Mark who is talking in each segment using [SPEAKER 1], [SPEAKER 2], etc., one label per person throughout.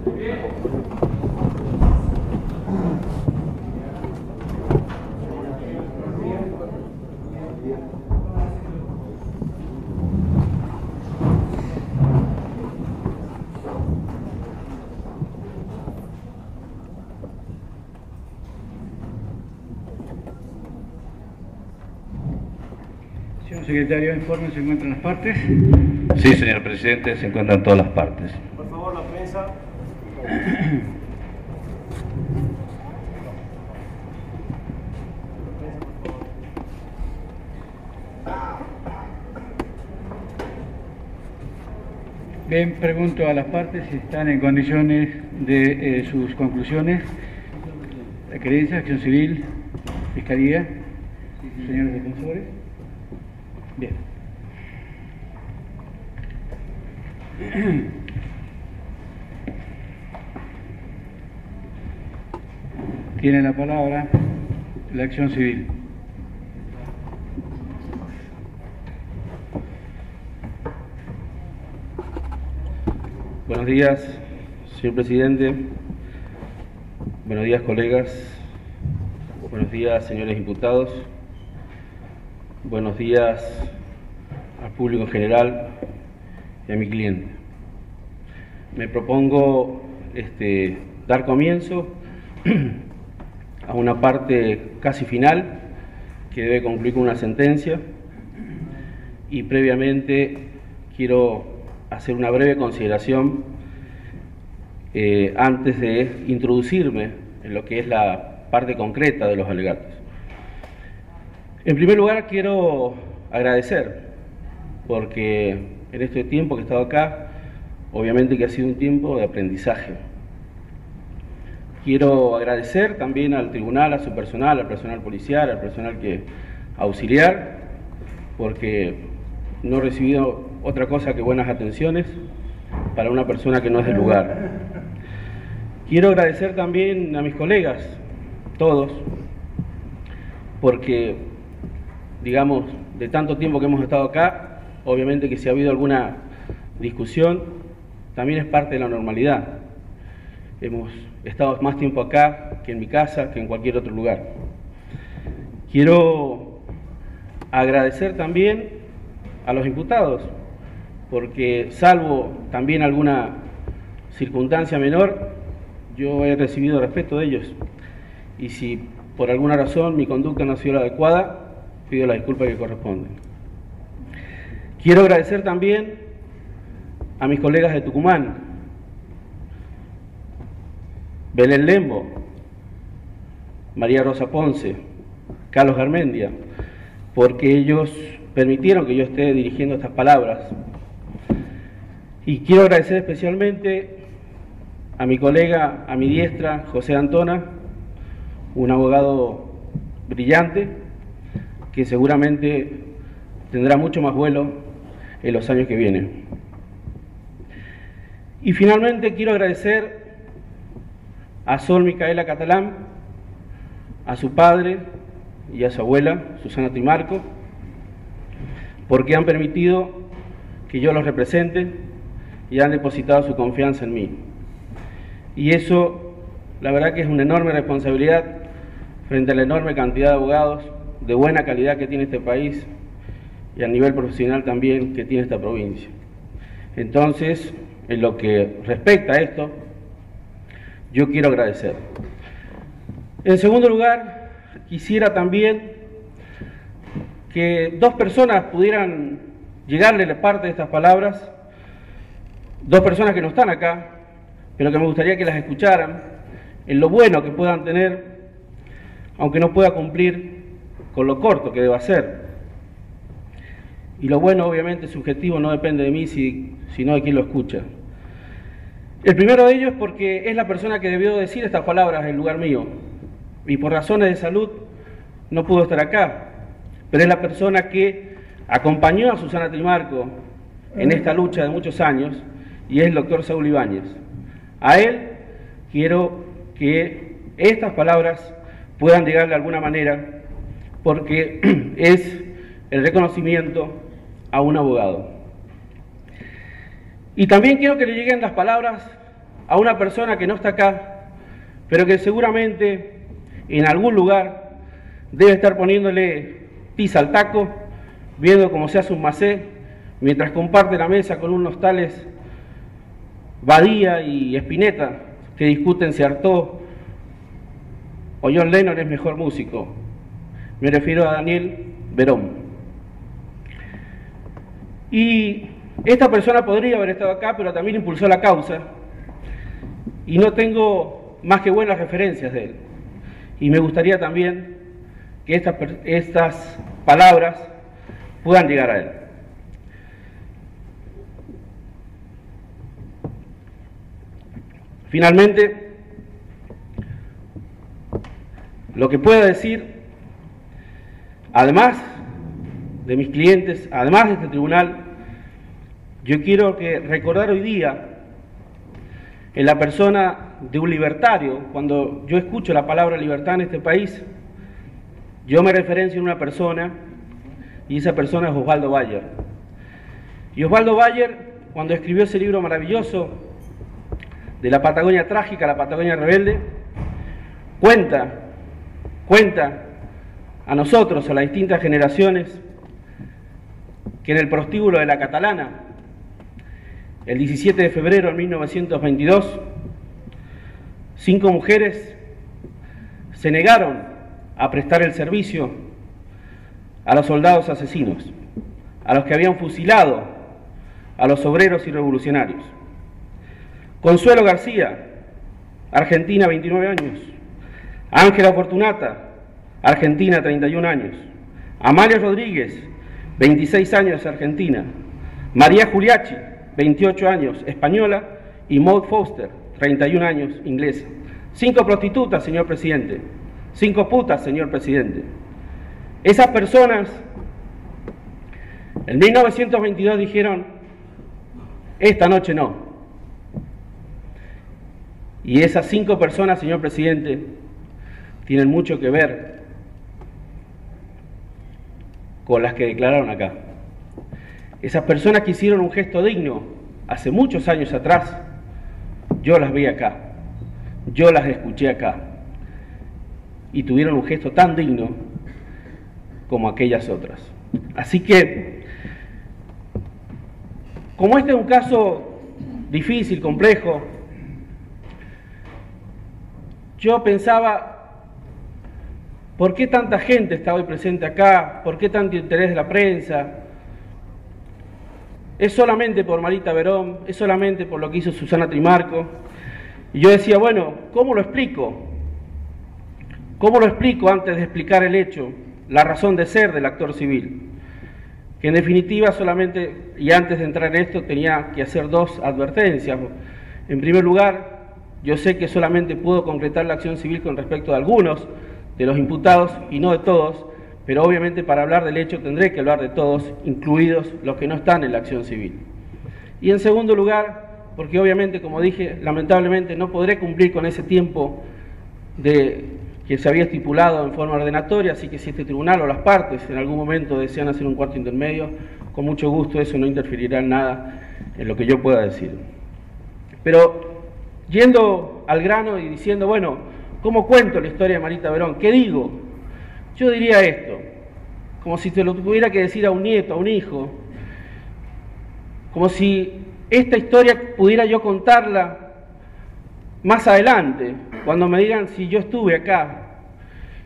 [SPEAKER 1] Señor secretario, informe, ¿se encuentran las partes?
[SPEAKER 2] Sí, señor presidente, se encuentran todas las partes.
[SPEAKER 3] Por favor, la prensa.
[SPEAKER 1] Bien, pregunto a las partes si están en condiciones de sus conclusiones. La querencia, acción civil, fiscalía, señores defensores. Bien. Tiene la palabra la acción civil.
[SPEAKER 4] Buenos días, señor presidente. Buenos días, colegas. Buenos días, señores imputados. Buenos días al público en general y a mi cliente. Me propongo dar comienzo a una parte casi final que debe concluir con una sentencia, y previamente quiero hacer una breve consideración antes de introducirme en lo que es la parte concreta de los alegatos. En primer lugar, quiero agradecer, porque en este tiempo que he estado acá, obviamente que ha sido un tiempo de aprendizaje. Quiero agradecer también al tribunal, a su personal, al personal policial, al personal auxiliar, porque no he recibido otra cosa que buenas atenciones para una persona que no es del lugar. Quiero agradecer también a mis colegas, todos, porque, digamos, de tanto tiempo que hemos estado acá, obviamente que si ha habido alguna discusión, también es parte de la normalidad. Hemos estado más tiempo acá que en mi casa, que en cualquier otro lugar. Quiero agradecer también a los imputados, porque salvo también alguna circunstancia menor, yo he recibido respeto de ellos. Y si por alguna razón mi conducta no ha sido la adecuada, pido la disculpa que corresponde. Quiero agradecer también a mis colegas de Tucumán, Belén Lembo, María Rosa Ponce, Carlos Garmendia, porque ellos permitieron que yo esté dirigiendo estas palabras. Y quiero agradecer especialmente a mi colega, a mi diestra, José Antona, un abogado brillante, que seguramente tendrá mucho más vuelo en los años que vienen. Y finalmente quiero agradecer a Sol Micaela Catalán, a su padre y a su abuela, Susana Trimarco, porque han permitido que yo los represente y han depositado su confianza en mí. Y eso, la verdad que es una enorme responsabilidad frente a la enorme cantidad de abogados de buena calidad que tiene este país y a nivel profesional también que tiene esta provincia. Entonces, en lo que respecta a esto, yo quiero agradecer. En segundo lugar, quisiera también que dos personas pudieran llegarle la parte de estas palabras, dos personas que no están acá, pero que me gustaría que las escucharan, en lo bueno que puedan tener, aunque no pueda cumplir con lo corto que deba ser. Y lo bueno, obviamente, subjetivo, no depende de mí, sino de quien lo escucha. El primero de ellos es porque es la persona que debió decir estas palabras en lugar mío, y por razones de salud no pudo estar acá, pero es la persona que acompañó a Susana Trimarco en esta lucha de muchos años, y es el doctor Saúl Ibáñez. A él quiero que estas palabras puedan llegar de alguna manera, porque es el reconocimiento a un abogado. Y también quiero que le lleguen las palabras a una persona que no está acá, pero que seguramente en algún lugar debe estar poniéndole tiza al taco, viendo cómo se hace un macé, mientras comparte la mesa con unos tales Badía y Spinetta, que discuten si Artaud o John Lennon es mejor músico. Me refiero a Daniel Verón. Y esta persona podría haber estado acá, pero también impulsó la causa, y no tengo más que buenas referencias de él. Y me gustaría también que estas palabras puedan llegar a él. Finalmente, lo que puedo decir, además de mis clientes, además de este tribunal, yo quiero recordar hoy día en la persona de un libertario. Cuando yo escucho la palabra libertad en este país, yo me referencio a una persona, y esa persona es Osvaldo Bayer. Y Osvaldo Bayer, cuando escribió ese libro maravilloso de la Patagonia trágica, la Patagonia rebelde, cuenta a nosotros, a las distintas generaciones, que en el prostíbulo de la Catalana, el 17 de febrero de 1922, 5 mujeres se negaron a prestar el servicio a los soldados asesinos, a los que habían fusilado a los obreros y revolucionarios. Consuelo García, Argentina, 29 años. Ángela Fortunata, Argentina, 31 años. Amalia Rodríguez, 26 años, Argentina. María Juliachi, 28 años, española. Y Maud Foster, 31 años, inglesa. 5 prostitutas, señor presidente. 5 putas, señor presidente. Esas personas, en 1922 dijeron, esta noche no. Y esas 5 personas, señor presidente, tienen mucho que ver con las que declararon acá. Esas personas que hicieron un gesto digno hace muchos años atrás, yo las vi acá, yo las escuché acá, y tuvieron un gesto tan digno como aquellas otras. Así que, como este es un caso difícil, complejo, yo pensaba, ¿por qué tanta gente está hoy presente acá? ¿Por qué tanto interés de la prensa? ¿Es solamente por Marita Verón? ¿Es solamente por lo que hizo Susana Trimarco? Y yo decía, bueno, ¿cómo lo explico? ¿Cómo lo explico antes de explicar el hecho, la razón de ser del actor civil? Que en definitiva solamente, y antes de entrar en esto, tenía que hacer 2 advertencias. En primer lugar, yo sé que solamente puedo concretar la acción civil con respecto a algunos de los imputados y no de todos, pero obviamente para hablar del hecho tendré que hablar de todos, incluidos los que no están en la acción civil. Y en segundo lugar, porque obviamente, como dije, lamentablemente no podré cumplir con ese tiempo que se había estipulado en forma ordenatoria, así que si este tribunal o las partes en algún momento desean hacer un cuarto intermedio, con mucho gusto, eso no interferirá en nada en lo que yo pueda decir. Pero yendo al grano y diciendo, bueno, ¿cómo cuento la historia de Marita Verón? ¿Qué digo? Yo diría esto, como si te lo tuviera que decir a un nieto, a un hijo, como si esta historia pudiera yo contarla más adelante, cuando me digan si yo estuve acá.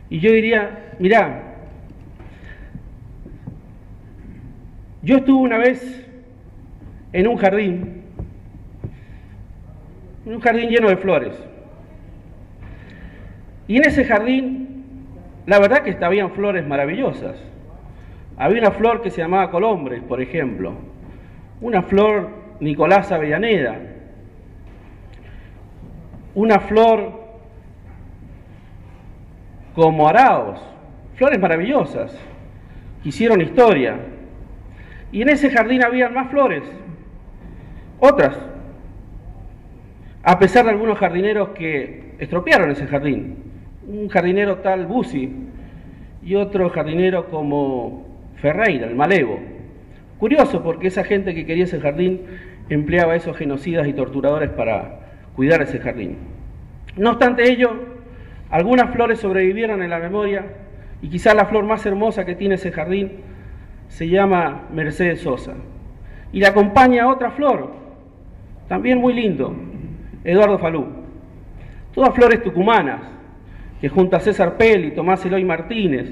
[SPEAKER 4] Y yo diría, mirá, yo estuve una vez en un jardín lleno de flores. Y en ese jardín, la verdad que habían flores maravillosas. Había una flor que se llamaba Colombres, por ejemplo. Una flor Nicolás Avellaneda. Una flor como Araos. Flores maravillosas que hicieron historia. Y en ese jardín habían más flores. Otras. A pesar de algunos jardineros que estropearon ese jardín. Un jardinero tal Bussi y otro jardinero como Ferreira, el Malevo. Curioso, porque esa gente que quería ese jardín empleaba a esos genocidas y torturadores para cuidar ese jardín. No obstante ello, algunas flores sobrevivieron en la memoria y quizás la flor más hermosa que tiene ese jardín se llama Mercedes Sosa. Y le acompaña otra flor, también muy lindo, Eduardo Falú. Todas flores tucumanas, que junto a César Pell y Tomás Eloy Martínez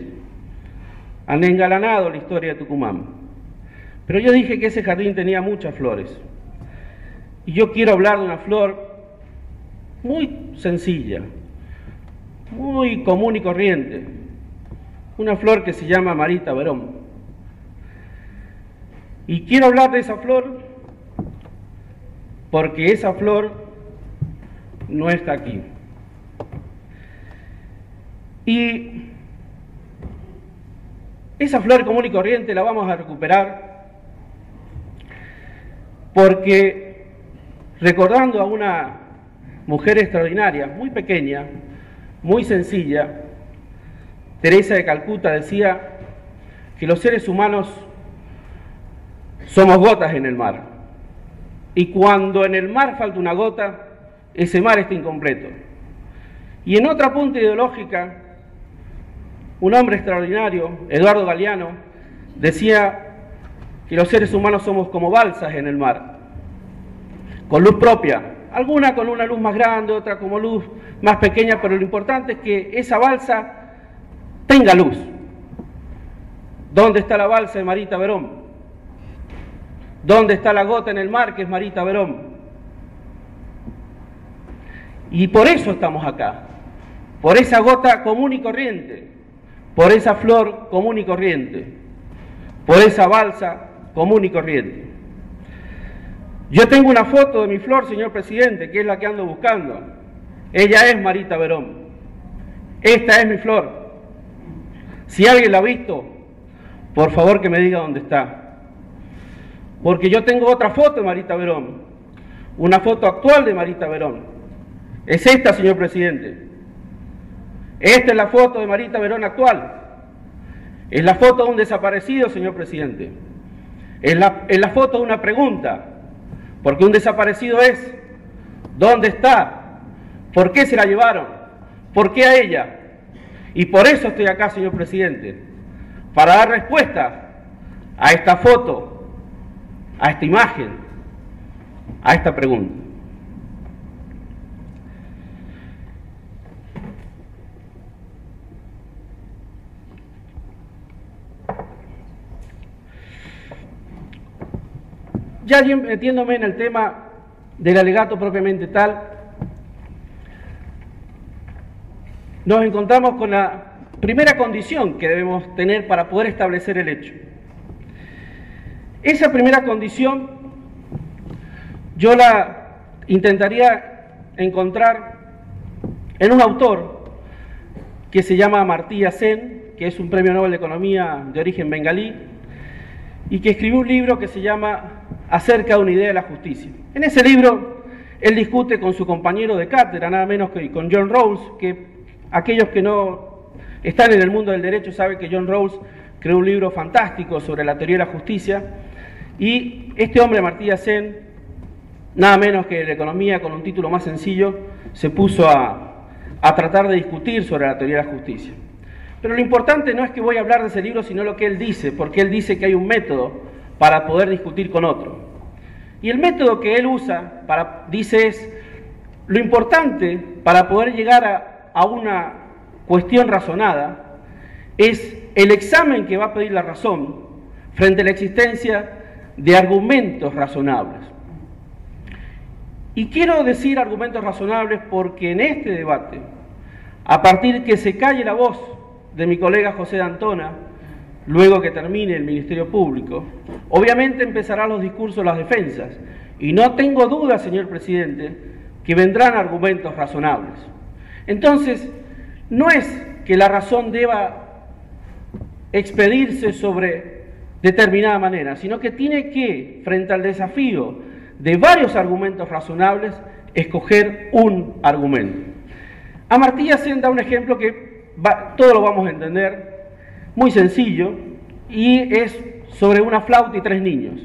[SPEAKER 4] han engalanado la historia de Tucumán. Pero yo dije que ese jardín tenía muchas flores. Y yo quiero hablar de una flor muy sencilla, muy común y corriente. Una flor que se llama Marita Verón. Y quiero hablar de esa flor porque esa flor no está aquí. Y esa flor común y corriente la vamos a recuperar porque, recordando a una mujer extraordinaria, muy pequeña, muy sencilla, Teresa de Calcuta decía que los seres humanos somos gotas en el mar, y cuando en el mar falta una gota, ese mar está incompleto. Y en otra punta ideológica, un hombre extraordinario, Eduardo Galeano, decía que los seres humanos somos como balsas en el mar, con luz propia, alguna con una luz más grande, otra como luz más pequeña, pero lo importante es que esa balsa tenga luz. ¿Dónde está la balsa de Marita Verón? ¿Dónde está la gota en el mar que es Marita Verón? Y por eso estamos acá, por esa gota común y corriente, por esa flor común y corriente, por esa balsa común y corriente. Yo tengo una foto de mi flor, señor presidente, que es la que ando buscando. Ella es Marita Verón. Esta es mi flor. Si alguien la ha visto, por favor que me diga dónde está. Porque yo tengo otra foto de Marita Verón, una foto actual de Marita Verón. Es esta, señor presidente. Esta es la foto de Marita Verón actual. Es la foto de un desaparecido, señor presidente. Es la foto de una pregunta. Porque un desaparecido es, ¿dónde está? ¿Por qué se la llevaron? ¿Por qué a ella? Y por eso estoy acá, señor presidente, para dar respuesta a esta foto, a esta imagen, a esta pregunta. Ya metiéndome en el tema del alegato propiamente tal, nos encontramos con la primera condición que debemos tener para poder establecer el hecho. Esa primera condición yo la intentaría encontrar en un autor que se llama Amartya Sen, que es un premio Nobel de Economía de origen bengalí, y que escribió un libro que se llama Acerca de una idea de la justicia. En ese libro él discute con su compañero de cátedra, nada menos que con John Rawls, que aquellos que no están en el mundo del derecho saben que John Rawls creó un libro fantástico sobre la teoría de la justicia, y este hombre, Amartya Sen, nada menos que de economía, con un título más sencillo, se puso a tratar de discutir sobre la teoría de la justicia. Pero lo importante no es que voy a hablar de ese libro, sino lo que él dice, porque él dice que hay un método para poder discutir con otro. Y el método que él usa, dice, es lo importante para poder llegar a una cuestión razonada, es el examen que va a pedir la razón frente a la existencia de argumentos razonables. Y quiero decir argumentos razonables porque en este debate, a partir que se calle la voz de mi colega José D'Antona, luego que termine el Ministerio Público, obviamente empezarán los discursos, las defensas, y no tengo duda, señor presidente, que vendrán argumentos razonables. Entonces, no es que la razón deba expedirse sobre determinada manera, sino que tiene que, frente al desafío de varios argumentos razonables, escoger un argumento. Amartya Sen da un ejemplo que todo lo vamos a entender, muy sencillo, y es sobre una flauta y 3 niños.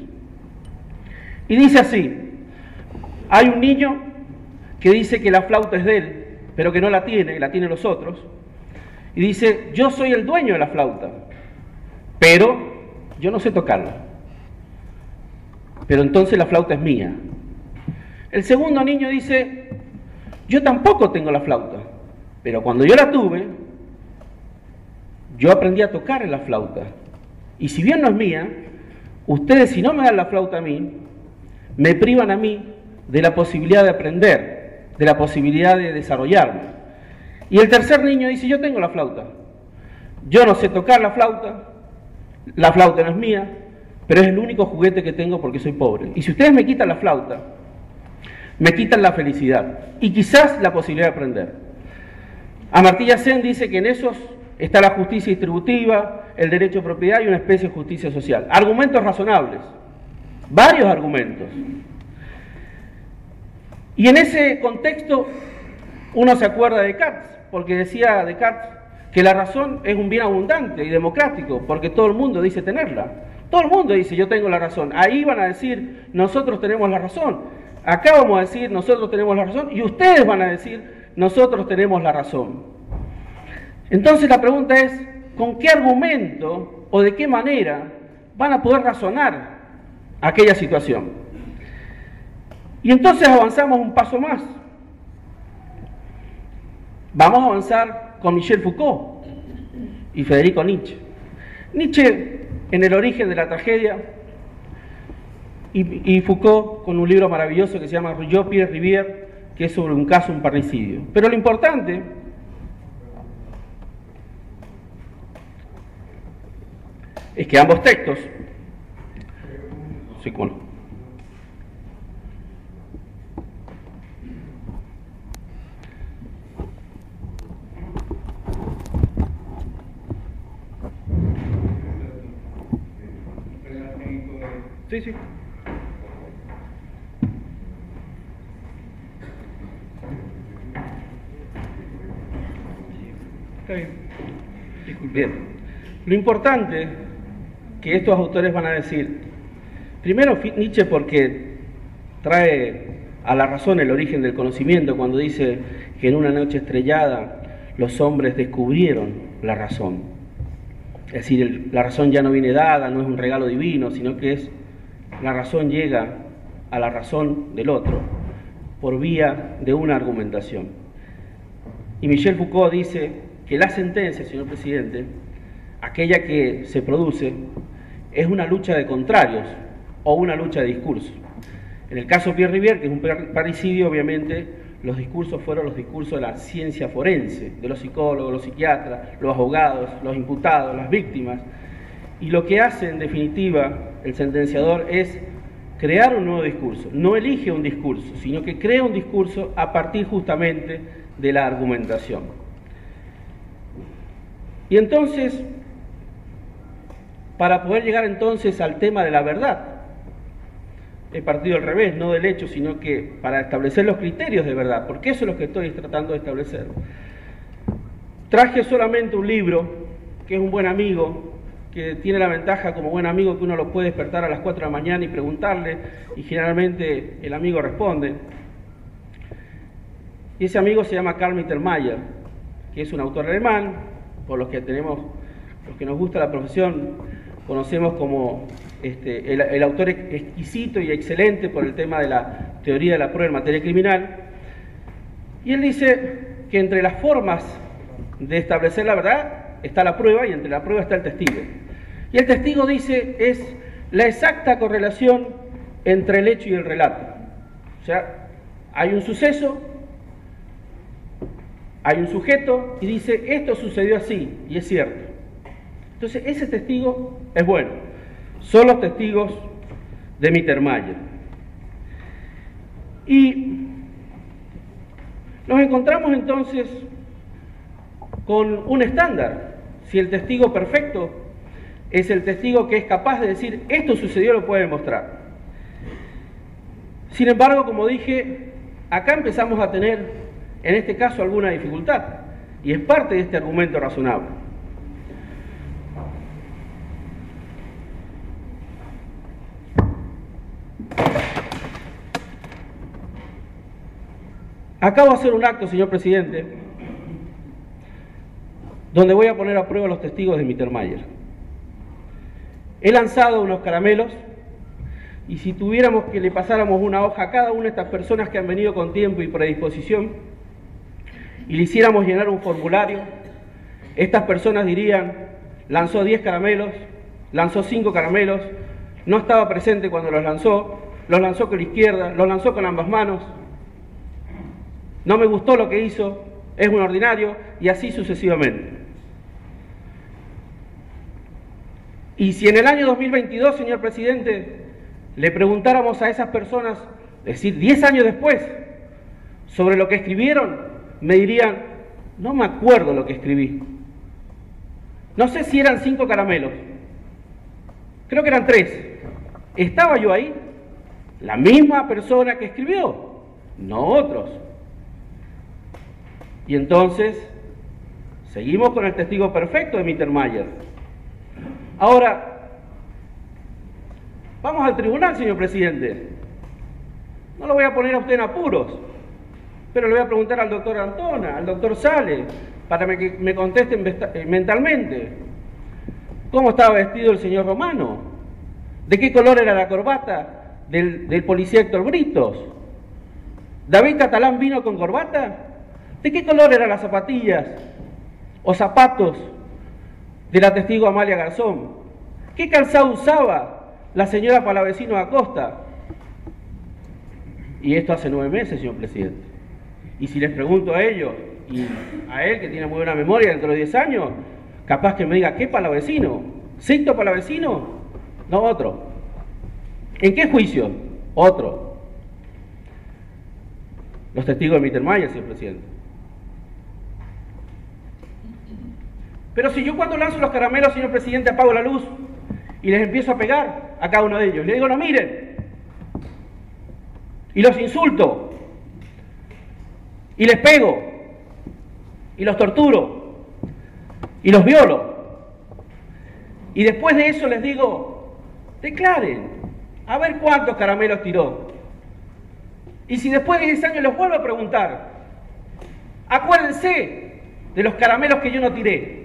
[SPEAKER 4] Y dice así: hay un niño que dice que la flauta es de él, pero que no la tienen los otros. Y dice, yo soy el dueño de la flauta, pero yo no sé tocarla. Pero entonces la flauta es mía. El segundo niño dice, yo tampoco tengo la flauta, pero cuando yo la tuve, yo aprendí a tocar en la flauta. Y si bien no es mía, ustedes, si no me dan la flauta a mí, me privan a mí de la posibilidad de aprender, de la posibilidad de desarrollarme. Y el tercer niño dice, yo tengo la flauta. Yo no sé tocar la flauta no es mía, pero es el único juguete que tengo porque soy pobre. Y si ustedes me quitan la flauta, me quitan la felicidad y quizás la posibilidad de aprender. Amartya Sen dice que en esos está la justicia distributiva, el derecho a propiedad y una especie de justicia social. Argumentos razonables, varios argumentos. Y en ese contexto uno se acuerda de Descartes, porque decía Descartes que la razón es un bien abundante y democrático, porque todo el mundo dice tenerla. Todo el mundo dice, yo tengo la razón. Ahí van a decir, nosotros tenemos la razón. Acá vamos a decir, nosotros tenemos la razón. Y ustedes van a decir, nosotros tenemos la razón. Entonces la pregunta es, ¿con qué argumento o de qué manera van a poder razonar aquella situación? Y entonces avanzamos un paso más. Vamos a avanzar con Michel Foucault y Federico Nietzsche. Nietzsche en El origen de la tragedia y Foucault con un libro maravilloso que se llama Yo, Pierre Rivière, que es sobre un caso, un parricidio. Pero lo importante es que ambos textos, sí, bueno, sí, sí. Está bien. Bien. Lo importante que estos autores van a decir, primero Nietzsche porque trae a la razón el origen del conocimiento cuando dice que en una noche estrellada los hombres descubrieron la razón. Es decir, la razón ya no viene dada, no es un regalo divino, sino que es la razón llega a la razón del otro por vía de una argumentación. Y Michel Foucault dice que la sentencia, señor presidente, aquella que se produce, es una lucha de contrarios o una lucha de discursos. En el caso de Pierre Rivière, que es un parricidio, obviamente los discursos fueron los discursos de la ciencia forense, de los psicólogos, los psiquiatras, los abogados, los imputados, las víctimas. Y lo que hace, en definitiva, el sentenciador es crear un nuevo discurso. No elige un discurso, sino que crea un discurso a partir justamente de la argumentación. Y entonces, para poder llegar entonces al tema de la verdad, he partido al revés, no del hecho, sino que para establecer los criterios de verdad, porque eso es lo que estoy tratando de establecer. Traje solamente un libro, que es un buen amigo, que tiene la ventaja como buen amigo que uno lo puede despertar a las 4 de la mañana y preguntarle, y generalmente el amigo responde. Y ese amigo se llama Karl Mittermeier, que es un autor alemán, por los que nos gusta la profesión, conocemos como el autor exquisito y excelente por el tema de la teoría de la prueba en materia criminal. Y él dice que entre las formas de establecer la verdad está la prueba y entre la prueba está el testigo. Y el testigo, dice, es la exacta correlación entre el hecho y el relato. O sea, hay un suceso, hay un sujeto y dice, esto sucedió así, y es cierto. Entonces, ese testigo es bueno. Son los testigos de Mittermeier. Y nos encontramos entonces con un estándar. Si el testigo perfecto es el testigo que es capaz de decir, esto sucedió, lo puede demostrar. Sin embargo, como dije, acá empezamos a tener, en este caso, alguna dificultad. Y es parte de este argumento razonable. Acabo de hacer un acto, señor presidente, donde voy a poner a prueba los testigos de Mittermeier. He lanzado unos caramelos y si tuviéramos que le pasáramos una hoja a cada una de estas personas que han venido con tiempo y predisposición y le hiciéramos llenar un formulario, estas personas dirían: lanzó 10 caramelos, lanzó 5 caramelos, no estaba presente cuando los lanzó con la izquierda, los lanzó con ambas manos, no me gustó lo que hizo, es un ordinario, y así sucesivamente. Y si en el año 2022, señor presidente, le preguntáramos a esas personas, es decir, 10 años después, sobre lo que escribieron, me dirían: no me acuerdo lo que escribí. No sé si eran 5 caramelos, creo que eran 3. ¿Estaba yo ahí? La misma persona que escribió, no otros. Y entonces, seguimos con el testigo perfecto de Mittermeier. Ahora, vamos al tribunal, señor presidente. No lo voy a poner a usted en apuros, pero le voy a preguntar al doctor Antona, al doctor Sale, para que me contesten mentalmente. ¿Cómo estaba vestido el señor Romano? ¿De qué color era la corbata del policía Héctor Britos? ¿David Catalán vino con corbata? ¿De qué color eran las zapatillas o zapatos de la testigo Amalia Garzón? ¿Qué calzado usaba la señora Palavecino Acosta? Y esto hace 9 meses, señor presidente. Y si les pregunto a ellos, y a él, que tiene muy buena memoria, dentro de 10 años, capaz que me diga: ¿qué Palavecino? ¿Sixto Palavecino? No, otro. ¿En qué juicio? Otro. Los testigos de Mittermeier, señor presidente. Pero si yo, cuando lanzo los caramelos, señor presidente, apago la luz y les empiezo a pegar a cada uno de ellos, les digo: no miren, y los insulto, y les pego, y los torturo, y los violo, y después de eso les digo: declaren, a ver cuántos caramelos tiró. Y si después de 10 años los vuelvo a preguntar, acuérdense de los caramelos que yo no tiré,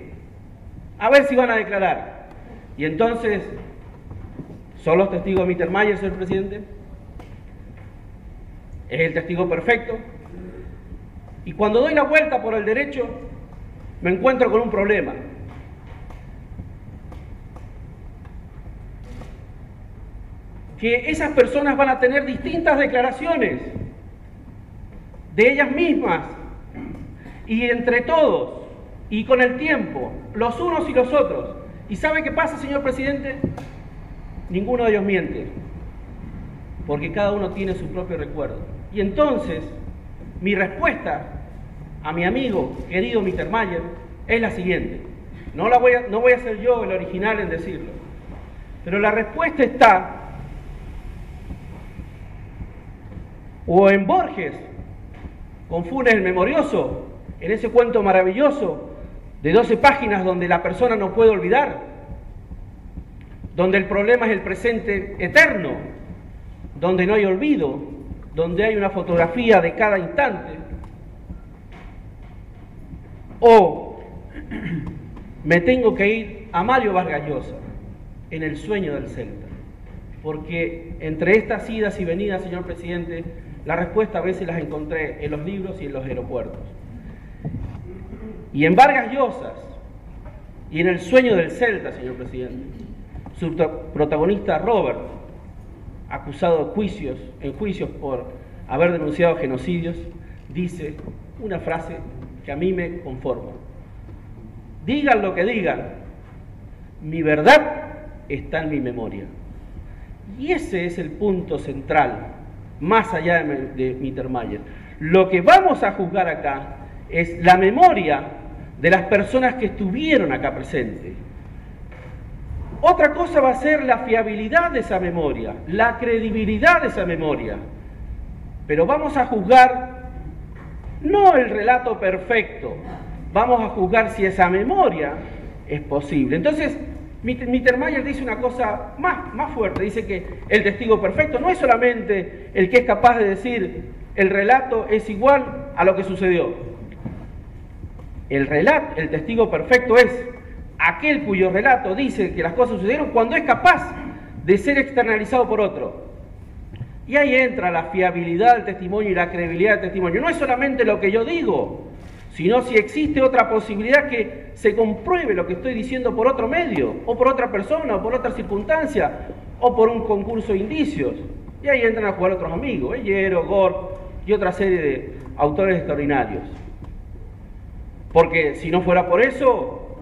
[SPEAKER 4] a ver si van a declarar. Y entonces, ¿son los testigos de Mittermeier, señor presidente? ¿Es el testigo perfecto? Y cuando doy la vuelta por el derecho, me encuentro con un problema. Que esas personas van a tener distintas declaraciones de ellas mismas, y entre todos, y con el tiempo, los unos y los otros. ¿Y sabe qué pasa, señor presidente? Ninguno de ellos miente, porque cada uno tiene su propio recuerdo. Y entonces, mi respuesta a mi amigo querido Mittermeier es la siguiente. No voy a ser yo el original en decirlo, pero la respuesta está o en Borges, con Funes el Memorioso, en ese cuento maravilloso de 12 páginas donde la persona no puede olvidar, donde el problema es el presente eterno, donde no hay olvido, donde hay una fotografía de cada instante. O me tengo que ir a Mario Vargas Llosa, en El sueño del Celta, porque entre estas idas y venidas, señor presidente, la respuesta a veces las encontré en los libros y en los aeropuertos. Y en Vargas Llosa y en El sueño del Celta, señor presidente, su protagonista Robert, acusado en juicios por haber denunciado genocidios, dice una frase que a mí me conforma: digan lo que digan, mi verdad está en mi memoria. Y ese es el punto central, más allá de Mittermeier. Lo que vamos a juzgar acá es la memoria de las personas que estuvieron acá presentes. Otra cosa va a ser la fiabilidad de esa memoria, la credibilidad de esa memoria. Pero vamos a juzgar no el relato perfecto, vamos a juzgar si esa memoria es posible. Entonces, Mittermeier dice una cosa más fuerte, dice que el testigo perfecto no es solamente el que es capaz de decir el relato es igual a lo que sucedió. El testigo perfecto es aquel cuyo relato dice que las cosas sucedieron cuando es capaz de ser externalizado por otro. Y ahí entra la fiabilidad del testimonio y la credibilidad del testimonio. No es solamente lo que yo digo, sino si existe otra posibilidad que se compruebe lo que estoy diciendo por otro medio, o por otra persona, o por otra circunstancia, o por un concurso de indicios. Y ahí entran a jugar otros amigos, Higuero, Gork y otra serie de autores extraordinarios. Porque si no fuera por eso,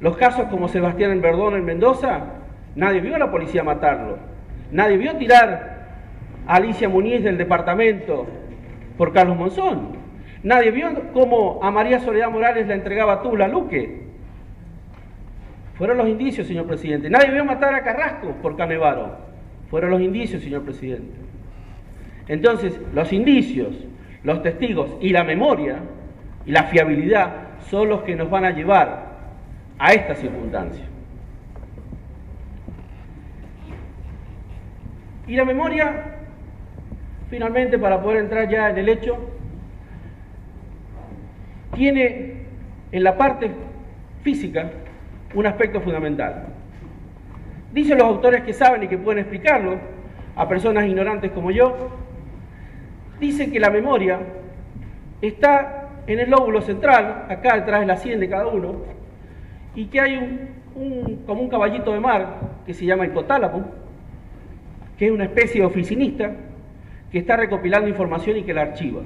[SPEAKER 4] los casos como Sebastián en Verdón en Mendoza, nadie vio a la policía matarlo, nadie vio tirar a Alicia Muñiz del departamento por Carlos Monzón, nadie vio cómo a María Soledad Morales la entregaba Tula Luque. Fueron los indicios, señor presidente. Nadie vio matar a Carrasco por Canevaro. Fueron los indicios, señor presidente. Entonces, los indicios, los testigos y la memoria y la fiabilidad son los que nos van a llevar a esta circunstancia. Y la memoria, finalmente, para poder entrar ya en el hecho, tiene en la parte física un aspecto fundamental. Dicen los autores que saben y que pueden explicarlo a personas ignorantes como yo, dicen que la memoria está en el lóbulo central, acá detrás de la sien de cada uno, y que hay como un caballito de mar que se llama hipotálamo, que es una especie de oficinista que está recopilando información y que la archiva.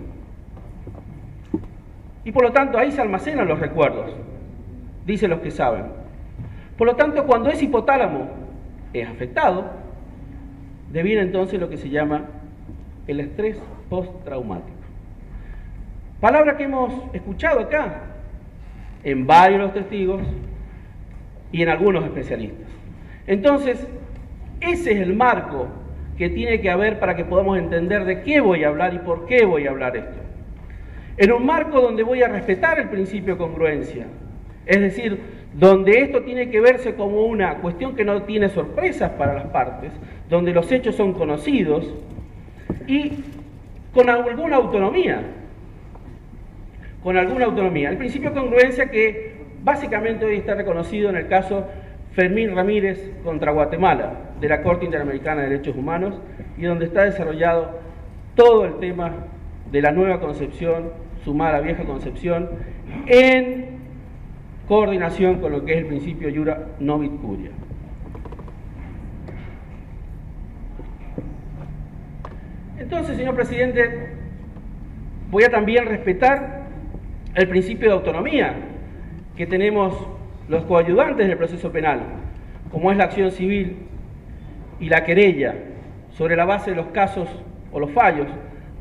[SPEAKER 4] Y por lo tanto ahí se almacenan los recuerdos, dicen los que saben. Por lo tanto, cuando ese hipotálamo es afectado, deviene entonces lo que se llama el estrés postraumático. Palabra que hemos escuchado acá en varios de los testigos y en algunos especialistas. Entonces, ese es el marco que tiene que haber para que podamos entender de qué voy a hablar y por qué voy a hablar esto. En un marco donde voy a respetar el principio de congruencia, es decir, donde esto tiene que verse como una cuestión que no tiene sorpresas para las partes, donde los hechos son conocidos y con alguna autonomía. El principio de congruencia que básicamente hoy está reconocido en el caso Fermín Ramírez contra Guatemala de la Corte Interamericana de Derechos Humanos y donde está desarrollado todo el tema de la nueva concepción sumada a la vieja concepción en coordinación con lo que es el principio Iura Novit Curia. Entonces, señor presidente, voy a también respetar el principio de autonomía que tenemos los coayudantes del proceso penal, como es la acción civil y la querella, sobre la base de los casos o los fallos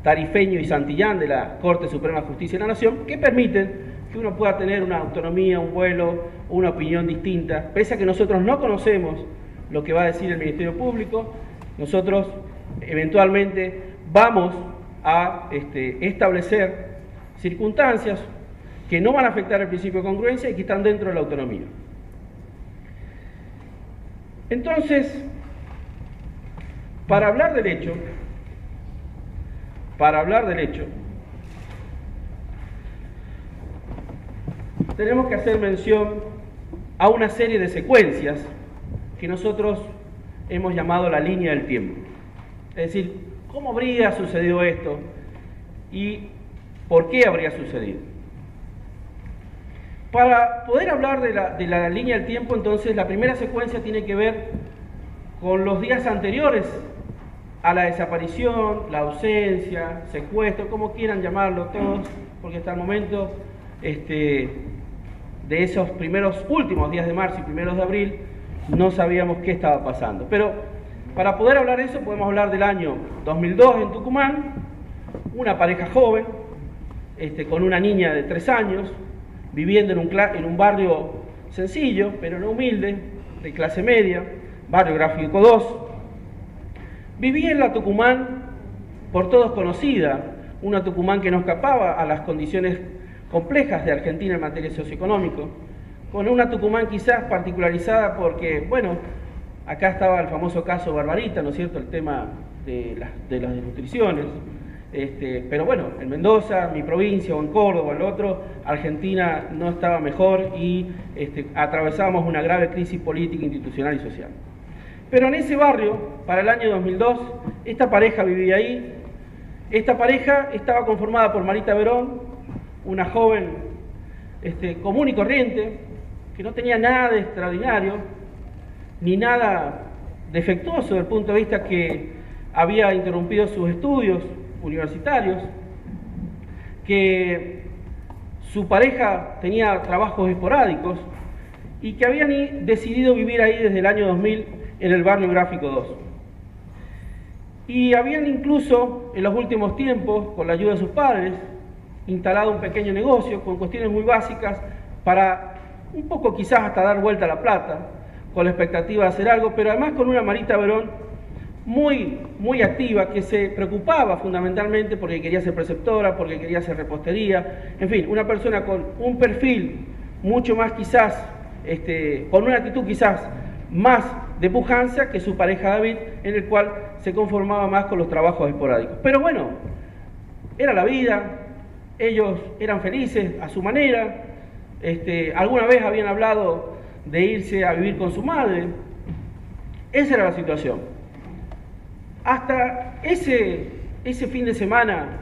[SPEAKER 4] Tarifeño y Santillán de la Corte Suprema de Justicia de la Nación, que permiten que uno pueda tener una autonomía, un vuelo, una opinión distinta, pese a que nosotros no conocemos lo que va a decir el Ministerio Público. Nosotros eventualmente vamos a establecer circunstancias que no van a afectar el principio de congruencia y que están dentro de la autonomía. Entonces, para hablar del hecho, tenemos que hacer mención a una serie de secuencias que nosotros hemos llamado la línea del tiempo. Es decir, ¿cómo habría sucedido esto? ¿Y por qué habría sucedido? Para poder hablar de la línea del tiempo, entonces, la primera secuencia tiene que ver con los días anteriores a la desaparición, la ausencia, secuestro, como quieran llamarlo todos, porque hasta el momento de esos últimos días de marzo y primeros de abril, no sabíamos qué estaba pasando. Pero para poder hablar de eso, podemos hablar del año 2002 en Tucumán, una pareja joven, con una niña de 3 años, viviendo en un barrio sencillo, pero no humilde, de clase media, barrio Gráfico 2. Vivía en la Tucumán, por todos conocida, una Tucumán que no escapaba a las condiciones complejas de Argentina en materia socioeconómica, con una Tucumán quizás particularizada porque, bueno, acá estaba el famoso caso Barbarita, ¿no es cierto?, el tema de las desnutriciones, Pero bueno, en Mendoza, mi provincia, o en Córdoba, o el otro, Argentina no estaba mejor y atravesábamos una grave crisis política, institucional y social. Pero en ese barrio, para el año 2002, esta pareja vivía ahí. Esta pareja estaba conformada por Marita Verón, una joven común y corriente, que no tenía nada de extraordinario, ni nada defectuoso desde el punto de vista que había interrumpido sus estudios universitarios, que su pareja tenía trabajos esporádicos y que habían decidido vivir ahí desde el año 2000 en el barrio Gráfico 2. Y habían incluso, en los últimos tiempos, con la ayuda de sus padres, instalado un pequeño negocio con cuestiones muy básicas para un poco quizás hasta dar vuelta a la plata, con la expectativa de hacer algo, pero además con una Marita Verón muy activa, que se preocupaba fundamentalmente porque quería ser preceptora, porque quería hacer repostería, en fin, una persona con un perfil mucho más quizás, con una actitud quizás más de pujanza que su pareja David, en el cual se conformaba más con los trabajos esporádicos. Pero bueno, era la vida, ellos eran felices a su manera, alguna vez habían hablado de irse a vivir con su madre, esa era la situación. Hasta ese fin de semana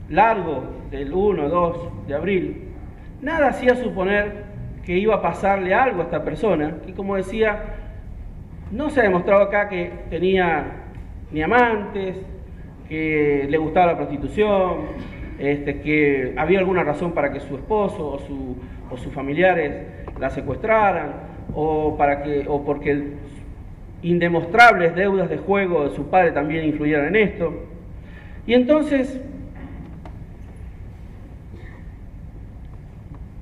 [SPEAKER 4] largo del 1-2 de abril, nada hacía suponer que iba a pasarle algo a esta persona, que como decía, no se ha demostrado acá que tenía ni amantes, que le gustaba la prostitución, que había alguna razón para que su esposo o sus familiares la secuestraran, o porque indemostrables deudas de juego de su padre también influyeron en esto. Y entonces,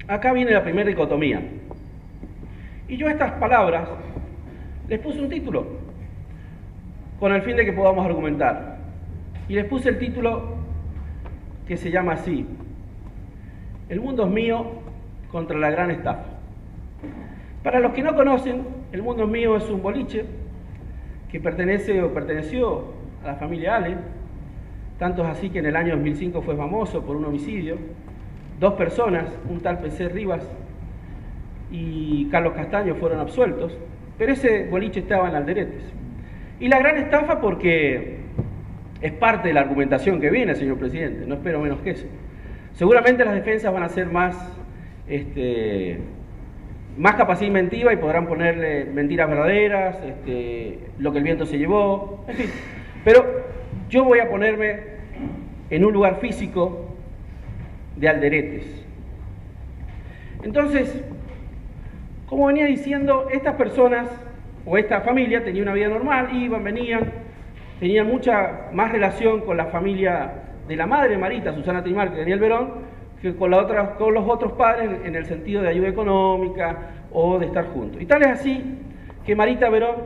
[SPEAKER 4] acá viene la primera dicotomía. Y yo a estas palabras les puse un título, con el fin de que podamos argumentar. Y les puse el título que se llama así: El mundo es mío contra la gran estafa. Para los que no conocen, El mundo es mío es un boliche que perteneció a la familia Ale, tanto es así que en el año 2005 fue famoso por un homicidio. 2 personas, un tal P.C. Rivas y Carlos Castaño, fueron absueltos, pero ese boliche estaba en Alderetes. Y la gran estafa porque es parte de la argumentación que viene, señor presidente, no espero menos que eso. Seguramente las defensas van a ser más capacidad inventiva y podrán ponerle mentiras verdaderas, lo que el viento se llevó, en fin. Pero yo voy a ponerme en un lugar físico de Alderetes. Entonces, como venía diciendo, estas personas o esta familia tenía una vida normal, iban, venían, tenían mucha más relación con la familia de la madre de Marita, Susana Trimarco y Daniel Verón, que con los otros padres en el sentido de ayuda económica o de estar juntos. Y tal es así que Marita Verón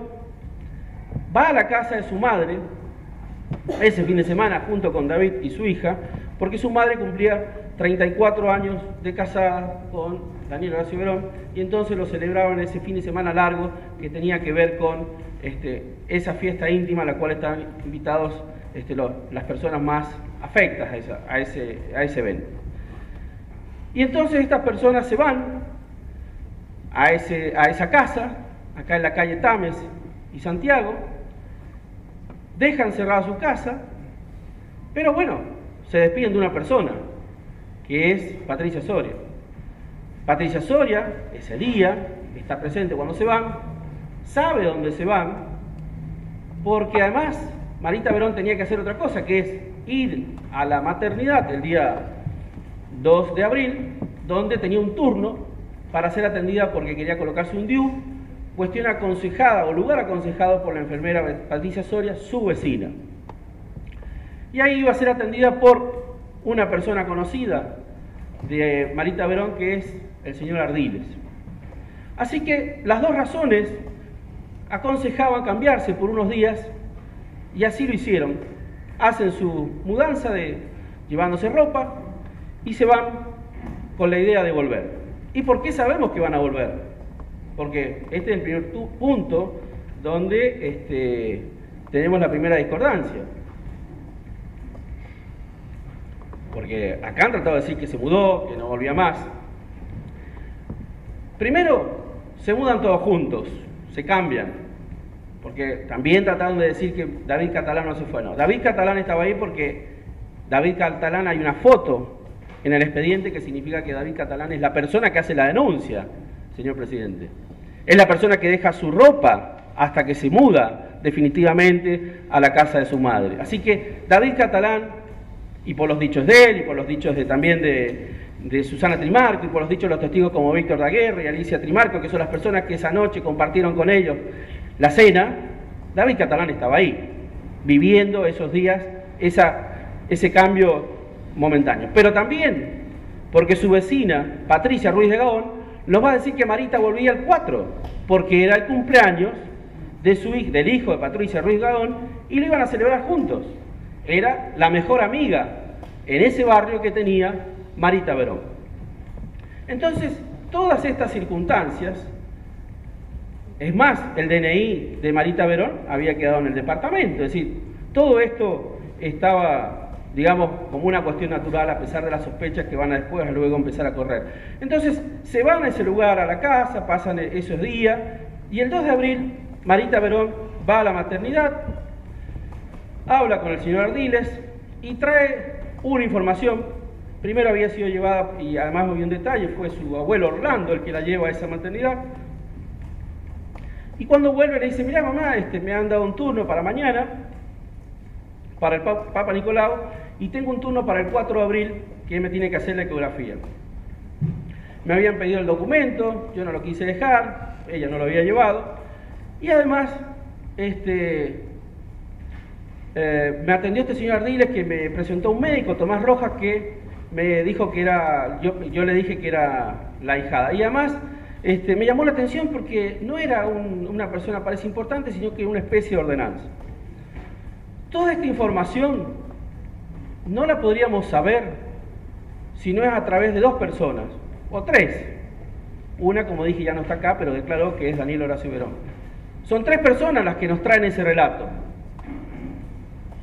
[SPEAKER 4] va a la casa de su madre ese fin de semana junto con David y su hija, porque su madre cumplía 34 años de casada con Daniel Horacio Verón, y entonces lo celebraban ese fin de semana largo que tenía que ver con esa fiesta íntima a la cual estaban invitados las personas más afectas a ese evento. Y entonces estas personas se van a esa casa, acá en la calle Tames y Santiago, dejan cerrada su casa, pero bueno, se despiden de una persona, que es Patricia Soria. Patricia Soria, ese día, está presente cuando se van, sabe dónde se van, porque además Marita Verón tenía que hacer otra cosa, que es ir a la maternidad el día 2 de abril, donde tenía un turno para ser atendida porque quería colocarse un DIU, cuestión aconsejada o lugar aconsejado por la enfermera Patricia Soria, su vecina. Y ahí iba a ser atendida por una persona conocida de Marita Verón, que es el señor Ardiles. Así que las dos razones aconsejaban cambiarse por unos días, y así lo hicieron. Hacen su mudanza llevándose ropa y se van con la idea de volver. ¿Y por qué sabemos que van a volver? Porque este es el primer punto donde tenemos la primera discordancia. porque acá han tratado de decir que se mudó, que no volvía más. Primero, se mudan todos juntos, se cambian, porque también trataron de decir que David Catalán no se fue. No, David Catalán estaba ahí porque David Catalán, hay una foto en el expediente que significa que David Catalán es la persona que hace la denuncia, señor presidente. Es la persona que deja su ropa hasta que se muda definitivamente a la casa de su madre. Así que David Catalán, y por los dichos de él, y por los dichos también de Susana Trimarco, y por los dichos de los testigos como Víctor Daguerre y Alicia Trimarco, que son las personas que esa noche compartieron con ellos la cena, David Catalán estaba ahí, viviendo esos días, ese cambio momentáneo. Pero también porque su vecina, Patricia Ruiz de Gaón, nos va a decir que Marita volvía el 4, porque era el cumpleaños del hijo de Patricia Ruiz de Gaón, y lo iban a celebrar juntos. Era la mejor amiga en ese barrio que tenía Marita Verón. Entonces, todas estas circunstancias, es más, el DNI de Marita Verón había quedado en el departamento, es decir, todo esto estaba, digamos, como una cuestión natural, a pesar de las sospechas que van a después a luego empezar a correr. Entonces, se van a ese lugar, a la casa, pasan esos días, y el 2 de abril, Marita Verón va a la maternidad, habla con el señor Ardiles y trae una información. Primero había sido llevada, y además había un detalle, fue su abuelo Orlando el que la lleva a esa maternidad. Y cuando vuelve le dice, mirá mamá, me han dado un turno para mañana, para el Papa Nicolau, y tengo un turno para el 4 de abril que me tiene que hacer la ecografía. Me habían pedido el documento, yo no lo quise dejar, ella no lo había llevado, y además me atendió este señor Ardiles, que me presentó un médico, Tomás Rojas, que me dijo que era, yo le dije que era la ahijada, y además me llamó la atención porque no era una persona parece importante, sino que una especie de ordenanza. Toda esta información no la podríamos saber si no es a través de 2 personas, o 3. Una, como dije, ya no está acá, pero declaró que es Daniel Horacio Verón. Son 3 personas las que nos traen ese relato.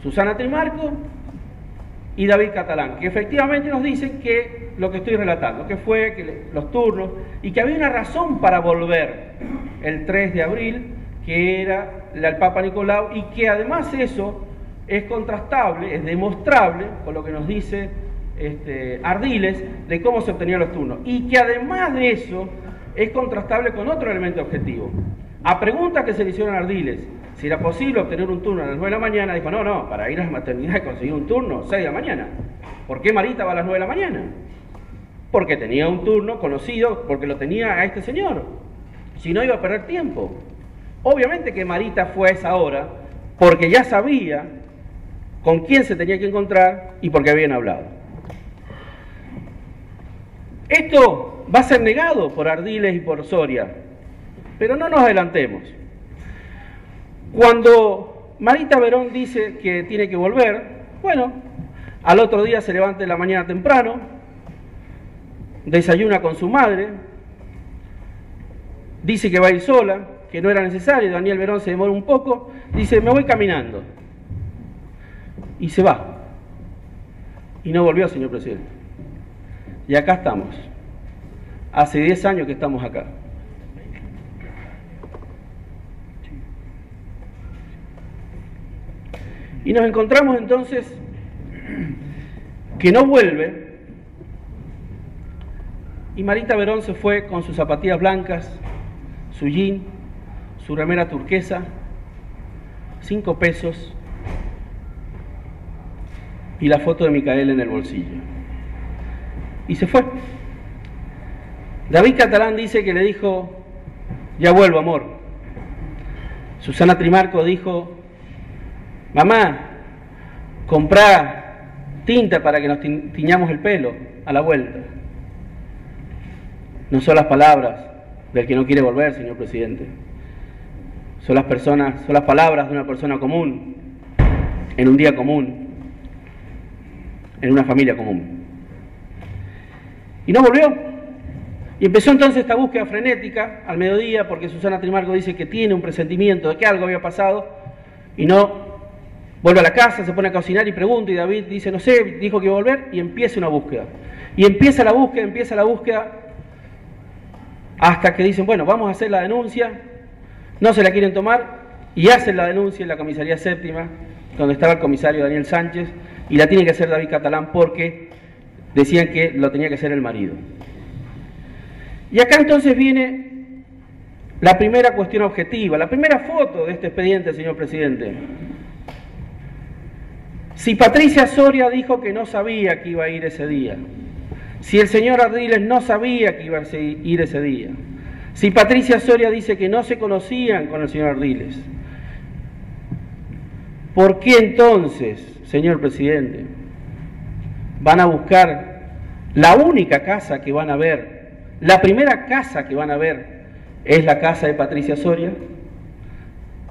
[SPEAKER 4] Susana Trimarco y David Catalán, que efectivamente nos dicen que lo que estoy relatando, que fue que los turnos, y que había una razón para volver el 3 de abril, que era el Papa Nicolau, y que además eso es contrastable, es demostrable con lo que nos dice Ardiles de cómo se obtenían los turnos, y que además de eso es contrastable con otro elemento objetivo. A preguntas que se le hicieron a Ardiles, si era posible obtener un turno a las 9 de la mañana, dijo, no, para ir a la maternidad y conseguir un turno, 6 de la mañana. ¿Por qué Marita va a las 9 de la mañana? Porque tenía un turno conocido, porque lo tenía a este señor. Si no, iba a perder tiempo. Obviamente que Marita fue a esa hora, porque ya sabía con quién se tenía que encontrar y porque habían hablado. Esto va a ser negado por Ardiles y por Soria, pero no nos adelantemos. Cuando Marita Verón dice que tiene que volver, bueno, al otro día se levanta en la mañana temprano, desayuna con su madre, dice que va a ir sola, que no era necesario, Daniel Verón se demora un poco, dice, me voy caminando, y se va. Y no volvió, señor presidente. Y acá estamos. Hace 10 años que estamos acá. Y nos encontramos entonces que no vuelve, y Marita Verón se fue con sus zapatillas blancas, su jean, su remera turquesa, 5 pesos y la foto de Micaela en el bolsillo. Y se fue. David Catalán dice que le dijo, ya vuelvo, amor. Susana Trimarco dijo, mamá, comprá tinta para que nos tiñamos el pelo a la vuelta. No son las palabras del que no quiere volver, señor presidente. Son las palabras de una persona común, en un día común, en una familia común. Y no volvió. Y empezó entonces esta búsqueda frenética al mediodía, porque Susana Trimarco dice que tiene un presentimiento de que algo había pasado, y no Vuelve a la casa, se pone a cocinar y pregunta, y David dice, no sé, dijo que iba a volver, y empieza una búsqueda. Y empieza la búsqueda, hasta que dicen, bueno, vamos a hacer la denuncia, no se la quieren tomar, y hacen la denuncia en la comisaría séptima, donde estaba el comisario Daniel Sánchez, y la tiene que hacer David Catalán porque decían que lo tenía que hacer el marido. Y acá entonces viene la primera cuestión objetiva, la primera foto de este expediente, señor presidente. Si Patricia Soria dijo que no sabía que iba a ir ese día, si el señor Ardiles no sabía que iba a ir ese día, si Patricia Soria dice que no se conocían con el señor Ardiles, ¿por qué entonces, señor presidente, van a buscar la única casa que van a ver, la primera casa que van a ver es la casa de Patricia Soria?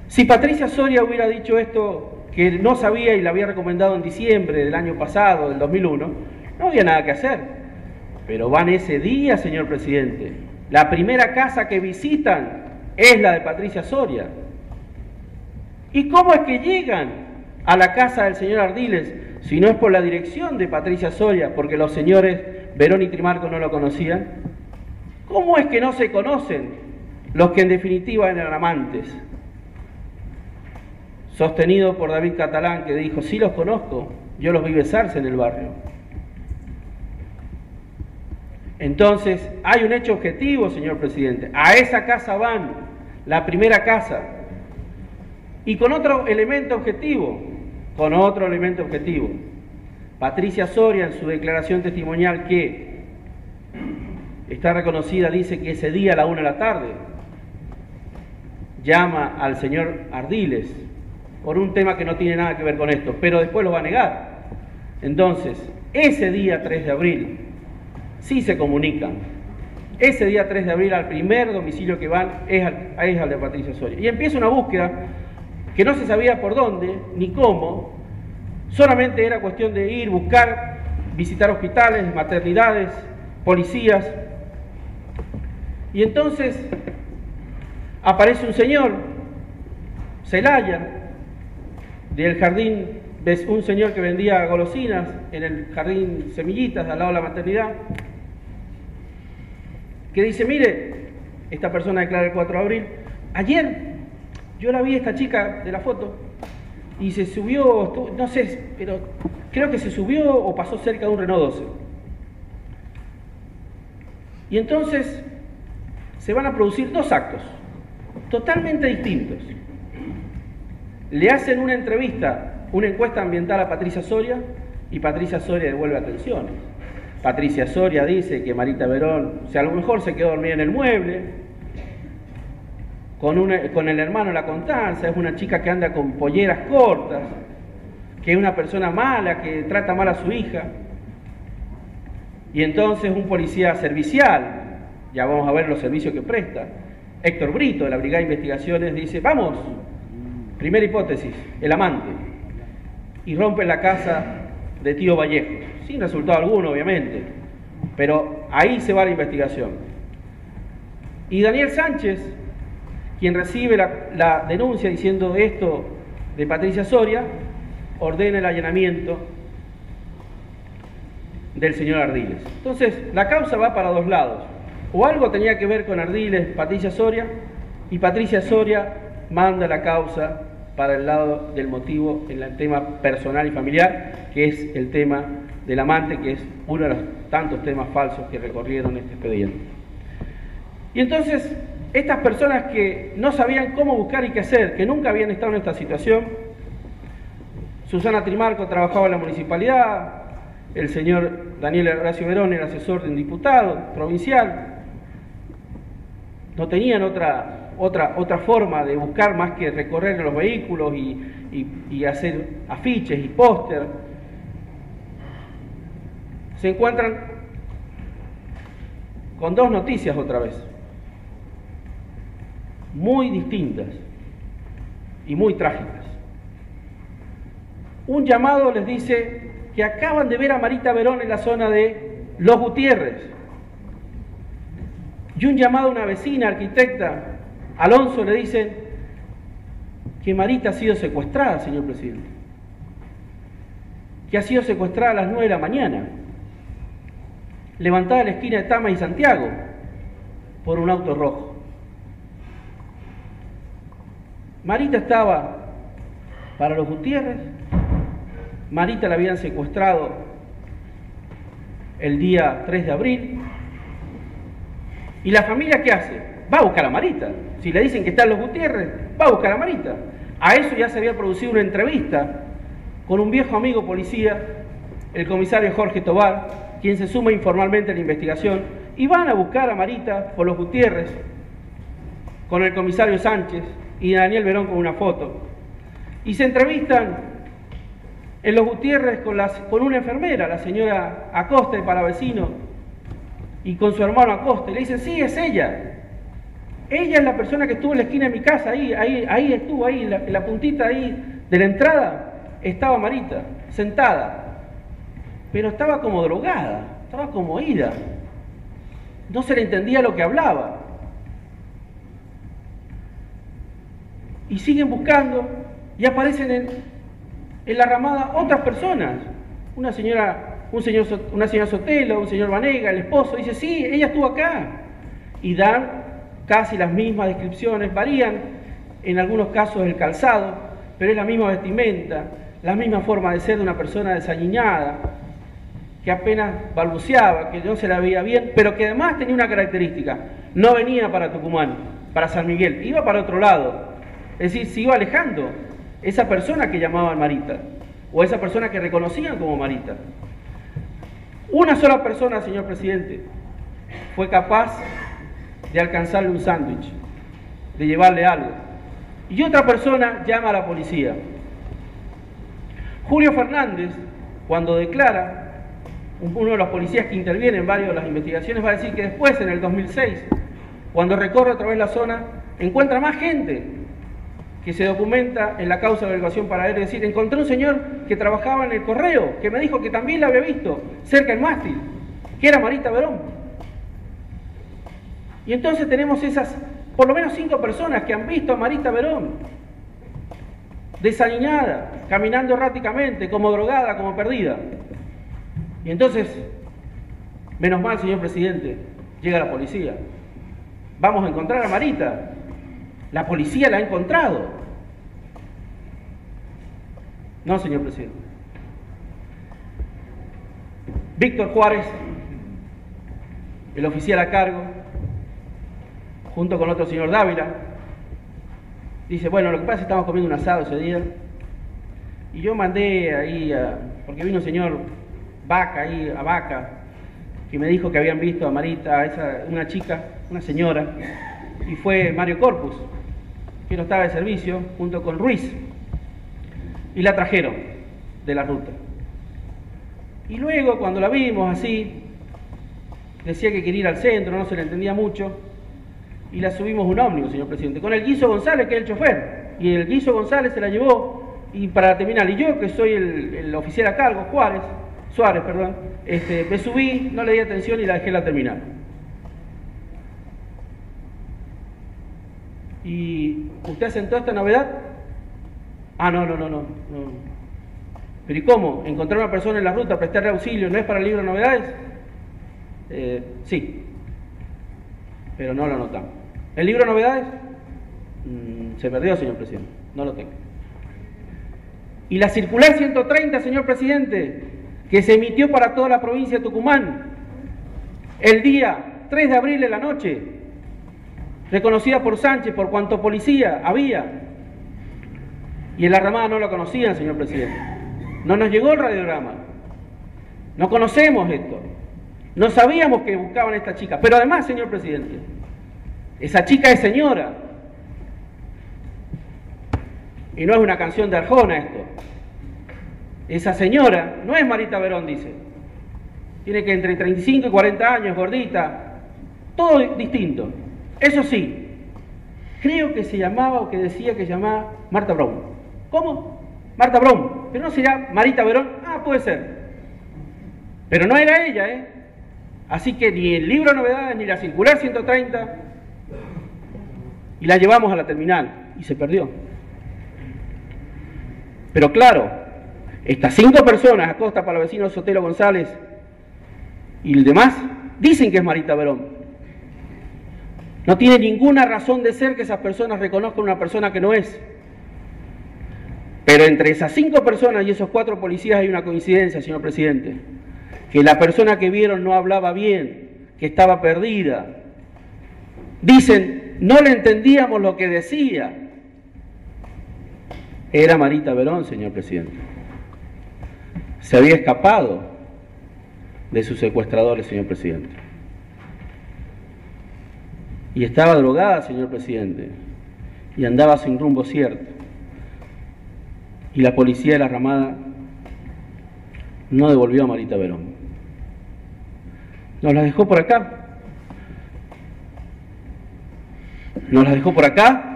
[SPEAKER 4] Si Patricia Soria hubiera dicho esto, que no sabía y la había recomendado en diciembre del año pasado, del 2001, no había nada que hacer. Pero van ese día, señor presidente. La primera casa que visitan es la de Patricia Soria. ¿Y cómo es que llegan a la casa del señor Ardiles si no es por la dirección de Patricia Soria, porque los señores Verón y Trimarco no lo conocían? ¿Cómo es que no se conocen los que en definitiva eran amantes? Sostenido por David Catalán, que dijo, sí los conozco, yo los vi besarse en el barrio. Entonces, hay un hecho objetivo, señor presidente. A esa casa van, la primera casa. Y con otro elemento objetivo, Patricia Soria, en su declaración testimonial que está reconocida, dice que ese día a la 1 de la tarde llama al señor Ardiles por un tema que no tiene nada que ver con esto, pero después lo va a negar. Entonces, ese día 3 de abril, sí se comunican. Ese día 3 de abril, al primer domicilio que van es al de Patricia Soria. Y empieza una búsqueda que no se sabía por dónde ni cómo, solamente era cuestión de ir, buscar, visitar hospitales, maternidades, policías. Y entonces aparece un señor, Celaya, del jardín, ves un señor que vendía golosinas en el jardín Semillitas, al lado de la maternidad, que dice, mire, esta persona declara el 4 de abril, ayer yo la vi, esta chica de la foto, y se subió, no sé, pero creo que se subió o pasó cerca de un Renault 12. Y entonces se van a producir dos actos totalmente distintos. Le hacen una entrevista, una encuesta ambiental a Patricia Soria, y Patricia Soria devuelve atenciones. Patricia Soria dice que Marita Verón, o sea, a lo mejor se quedó dormida en el mueble, con el hermano La Constanza, es una chica que anda con polleras cortas, que es una persona mala, que trata mal a su hija. Y entonces un policía servicial, ya vamos a ver los servicios que presta, Héctor Brito, de la Brigada de Investigaciones, dice, vamos, primera hipótesis, el amante, y rompe la casa de Tío Vallejo, sin resultado alguno, obviamente, pero ahí se va la investigación. Y Daniel Sánchez, quien recibe la denuncia diciendo esto de Patricia Soria, ordena el allanamiento del señor Ardiles. Entonces, la causa va para dos lados. O algo tenía que ver con Ardiles, Patricia Soria, y Patricia Soria manda la causa para el lado del motivo en el tema personal y familiar, que es el tema del amante, que es uno de los tantos temas falsos que recorrieron este expediente. Y entonces, estas personas que no sabían cómo buscar y qué hacer, que nunca habían estado en esta situación, Susana Trimarco trabajaba en la municipalidad, el señor Daniel Horacio Verón era asesor de un diputado provincial, no tenían otra forma de buscar más que recorrer los vehículos y hacer afiches y póster. Se encuentran con dos noticias otra vez, muy distintas y muy trágicas. Un llamado les dice que acaban de ver a Marita Verón en la zona de Los Gutiérrez, y un llamado a una vecina, arquitecta, Alonso, le dicen que Marita ha sido secuestrada, señor presidente. que ha sido secuestrada a las 9 de la mañana, levantada en la esquina de Tama y Santiago por un auto rojo. Marita estaba para los Gutiérrez. Marita la habían secuestrado el día 3 de abril. ¿Y la familia qué hace? Va a buscar a Marita. Si le dicen que están los Gutiérrez, va a buscar a Marita. A eso ya se había producido una entrevista con un viejo amigo policía, el comisario Jorge Tobar, quien se suma informalmente a la investigación, y van a buscar a Marita por los Gutiérrez, con el comisario Sánchez y Daniel Verón con una foto. Y se entrevistan en los Gutiérrez con una enfermera, la señora Acosta de Palavecino, y con su hermano Acosta, y le dicen, sí, es ella. Ella es la persona que estuvo en la esquina de mi casa, ahí estuvo, ahí, en la puntita ahí de la entrada, estaba Marita, sentada. Pero estaba como drogada, estaba como ida. No se le entendía lo que hablaba. Y siguen buscando, y aparecen en la ramada otras personas. Una señora Sotelo, un señor Vanega, el esposo, dice, sí, ella estuvo acá. Y dan casi las mismas descripciones, varían en algunos casos el calzado, pero es la misma vestimenta, la misma forma de ser de una persona desaliñada, que apenas balbuceaba, que no se la veía bien, pero que además tenía una característica: no venía para Tucumán, para San Miguel, iba para otro lado. Es decir, se iba alejando esa persona que llamaban Marita, o esa persona que reconocían como Marita. Una sola persona, señor presidente, fue capaz de alcanzarle un sándwich, de llevarle algo. Y otra persona llama a la policía. Julio Fernández, cuando declara, uno de los policías que interviene en varias de las investigaciones, va a decir que después, en el 2006, cuando recorre otra vez la zona, encuentra más gente que se documenta en la causa de averiguación para él. Es decir, encontré un señor que trabajaba en el correo, que me dijo que también la había visto cerca del mástil, que era Marita Verón. Y entonces tenemos esas, por lo menos 5 personas que han visto a Marita Verón, desaliñada, caminando erráticamente, como drogada, como perdida. Y entonces, menos mal, señor presidente, llega la policía. Vamos a encontrar a Marita. La policía la ha encontrado. No, señor presidente. Víctor Juárez, el oficial a cargo, junto con otro señor Dávila, dice, bueno, lo que pasa es que estamos comiendo un asado ese día, y yo mandé ahí, porque vino un señor Vaca, ahí a Vaca, que me dijo que habían visto a Marita, una chica, una señora, y fue Mario Corpus, que no estaba de servicio, junto con Ruiz, y la trajeron de la ruta. Y luego, cuando la vimos así, decía que quería ir al centro, no se le entendía mucho, y la subimos a un ómnibus, señor presidente, con el Guiso González, que es el chofer, y el Guiso González se la llevó, y para terminar, y yo, que soy el oficial a cargo, Suárez, me subí, no le di atención y la dejé la terminal. ¿Y usted asentó esta novedad? Ah, no. ¿Pero y cómo? ¿Encontrar una persona en la ruta, prestarle auxilio, no es para el libro de novedades? Sí, pero no lo anotamos. ¿El libro de novedades? Se perdió, señor presidente, no lo tengo. Y la circular 130, señor presidente, que se emitió para toda la provincia de Tucumán el día 3 de abril en la noche, reconocida por Sánchez por cuanto policía había, y en la ramada no lo conocían, señor presidente. No nos llegó el radiograma, no conocemos esto, no sabíamos que buscaban a esta chica, pero además, señor presidente, esa chica es señora, y no es una canción de Arjona esto. Esa señora no es Marita Verón, dice. Tiene que entre 35 y 40 años, gordita, todo distinto. Eso sí, creo que se llamaba o que decía que se llamaba Marta Brown. ¿Cómo? Marta Brown. ¿Pero no será Marita Verón? Ah, puede ser. Pero no era ella, ¿eh? Así que ni el libro de novedades ni la circular 130, y la llevamos a la terminal y se perdió. Pero claro, Estas 5 personas, Acosta, Palavecino, Sotelo, González y el demás, dicen que es Marita Verón. No tiene ninguna razón de ser que esas personas reconozcan una persona que no es. Pero entre esas 5 personas y esos 4 policías hay una coincidencia, señor presidente, que la persona que vieron no hablaba bien, que estaba perdida. Dicen, no le entendíamos lo que decía. Era Marita Verón, señor presidente. Se había escapado de sus secuestradores, señor presidente. Y estaba drogada, señor presidente, y andaba sin rumbo cierto. Y la policía de la Ramada no devolvió a Marita Verón. Nos la dejó por acá. Nos la dejó por acá.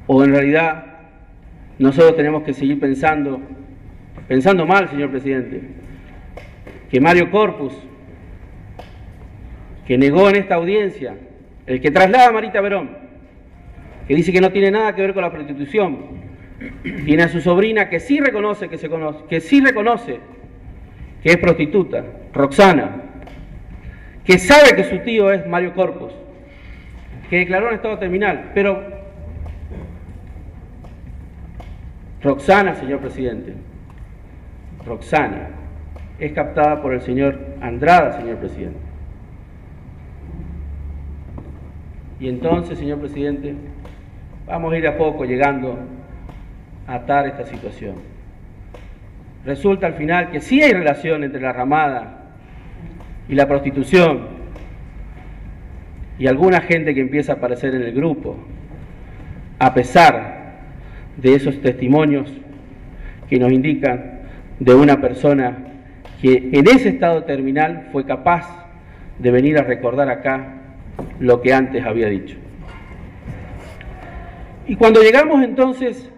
[SPEAKER 4] O en realidad nosotros tenemos que seguir pensando mal, señor presidente, que Mario Corpus, que negó en esta audiencia, el que traslada a Marita Verón, que dice que no tiene nada que ver con la prostitución, tiene a su sobrina que sí reconoce que es prostituta, Roxana, que sabe que su tío es Mario Corpus, que declaró en estado terminal, pero Roxana, señor presidente, Roxana es captada por el señor Andrada, señor presidente. Y entonces, señor presidente, vamos a ir a poco llegando a atar esta situación. Resulta al final que sí hay relación entre la Ramada y la prostitución y alguna gente que empieza a aparecer en el grupo, a pesar de esos testimonios que nos indican de una persona que en ese estado terminal fue capaz de venir a recordar acá lo que antes había dicho. Y cuando llegamos entonces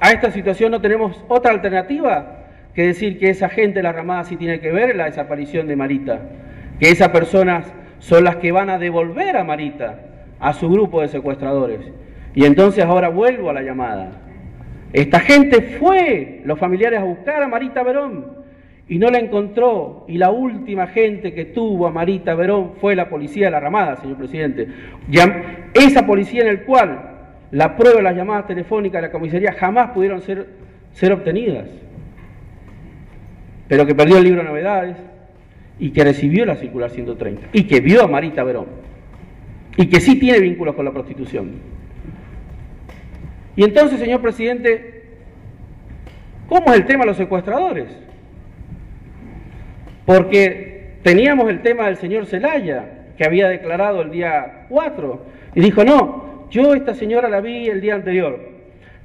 [SPEAKER 4] a esta situación no tenemos otra alternativa que decir que esa gente de la Ramada sí tiene que ver en la desaparición de Marita, que esas personas son las que van a devolver a Marita a su grupo de secuestradores. Y entonces ahora vuelvo a la llamada. Esta gente fue, los familiares, a buscar a Marita Verón y no la encontró. Y la última gente que tuvo a Marita Verón fue la policía de la Ramada, señor presidente. Esa policía en el cual la prueba de las llamadas telefónicas de la comisaría jamás pudieron ser obtenidas, pero que perdió el libro de novedades y que recibió la circular 130 y que vio a Marita Verón y que sí tiene vínculos con la prostitución. Y entonces, señor presidente, ¿cómo es el tema de los secuestradores? Porque teníamos el tema del señor Zelaya, que había declarado el día 4, y dijo, no, yo esta señora la vi el día anterior.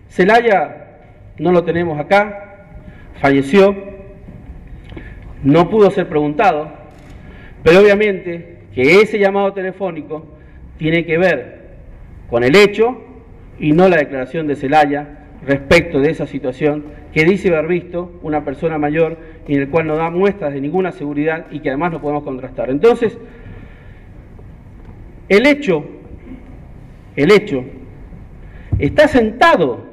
[SPEAKER 4] Zelaya no lo tenemos acá, falleció, no pudo ser preguntado, pero obviamente que ese llamado telefónico tiene que ver con el hecho y no la declaración de Zelaya respecto de esa situación que dice haber visto una persona mayor y en el cual no da muestras de ninguna seguridad y que además no podemos contrastar. Entonces, el hecho está sentado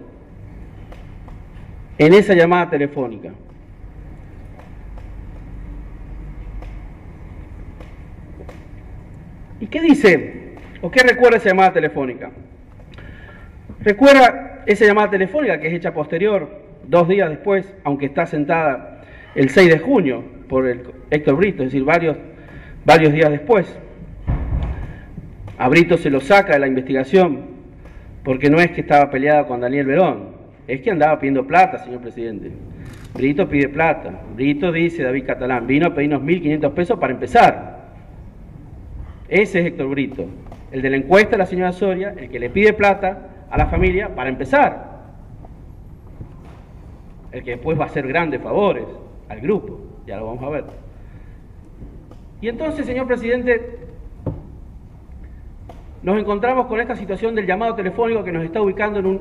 [SPEAKER 4] en esa llamada telefónica. ¿Y qué dice o qué recuerda esa llamada telefónica? Recuerda esa llamada telefónica que es hecha posterior, 2 días después, aunque está sentada el 6 de junio por el Héctor Brito, es decir, varios días después. A Brito se lo saca de la investigación porque no es que estaba peleada con Daniel Verón, es que andaba pidiendo plata, señor presidente. Brito pide plata. Brito dice, David Catalán, vino a pedirnos 1.500 pesos para empezar. Ese es Héctor Brito, el de la encuesta de la señora Soria, el que le pide plata a la familia para empezar. El que después va a hacer grandes favores al grupo, ya lo vamos a ver. Y entonces, señor presidente, nos encontramos con esta situación del llamado telefónico que nos está ubicando en un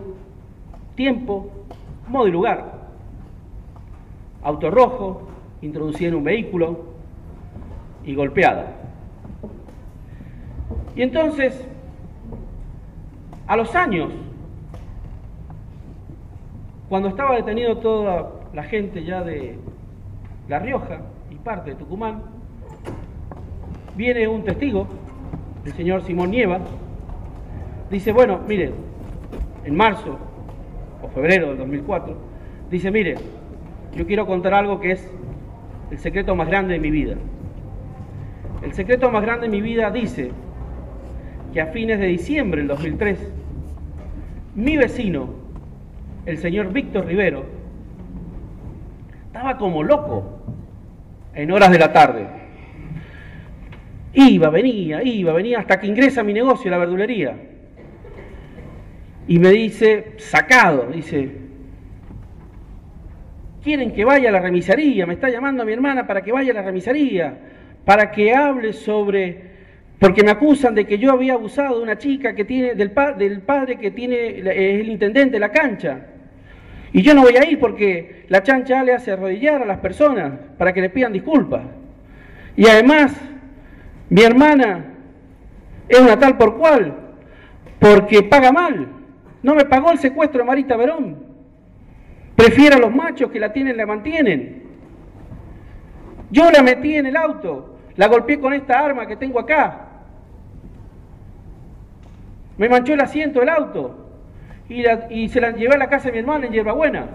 [SPEAKER 4] tiempo, modo y lugar. Auto rojo, introducida en un vehículo y golpeada. Y entonces, a los años, cuando estaba detenido toda la gente ya de La Rioja y parte de Tucumán, viene un testigo, el señor Simón Nieva, dice, bueno, mire, en marzo o febrero del 2004, dice, mire, yo quiero contar algo que es el secreto más grande de mi vida. El secreto más grande de mi vida dice que a fines de diciembre del 2003, mi vecino, el señor Víctor Rivero, estaba como loco en horas de la tarde. Iba, venía, hasta que ingresa a mi negocio, la verdulería. Y me dice, sacado, dice, quieren que vaya a la remisaría, me está llamando a mi hermana para que vaya a la remisaría, para que hable sobre, porque me acusan de que yo había abusado de una chica que tiene, del padre que tiene, es el intendente de la cancha. Y yo no voy a ir porque la chancha le hace arrodillar a las personas para que le pidan disculpas. Y además, mi hermana es una tal por cual, porque paga mal. No me pagó el secuestro de Marita Verón. Prefiere a los machos que la tienen, la mantienen. Yo la metí en el auto, la golpeé con esta arma que tengo acá. Me manchó el asiento del auto y se la llevé a la casa de mi hermana en Hierbabuena.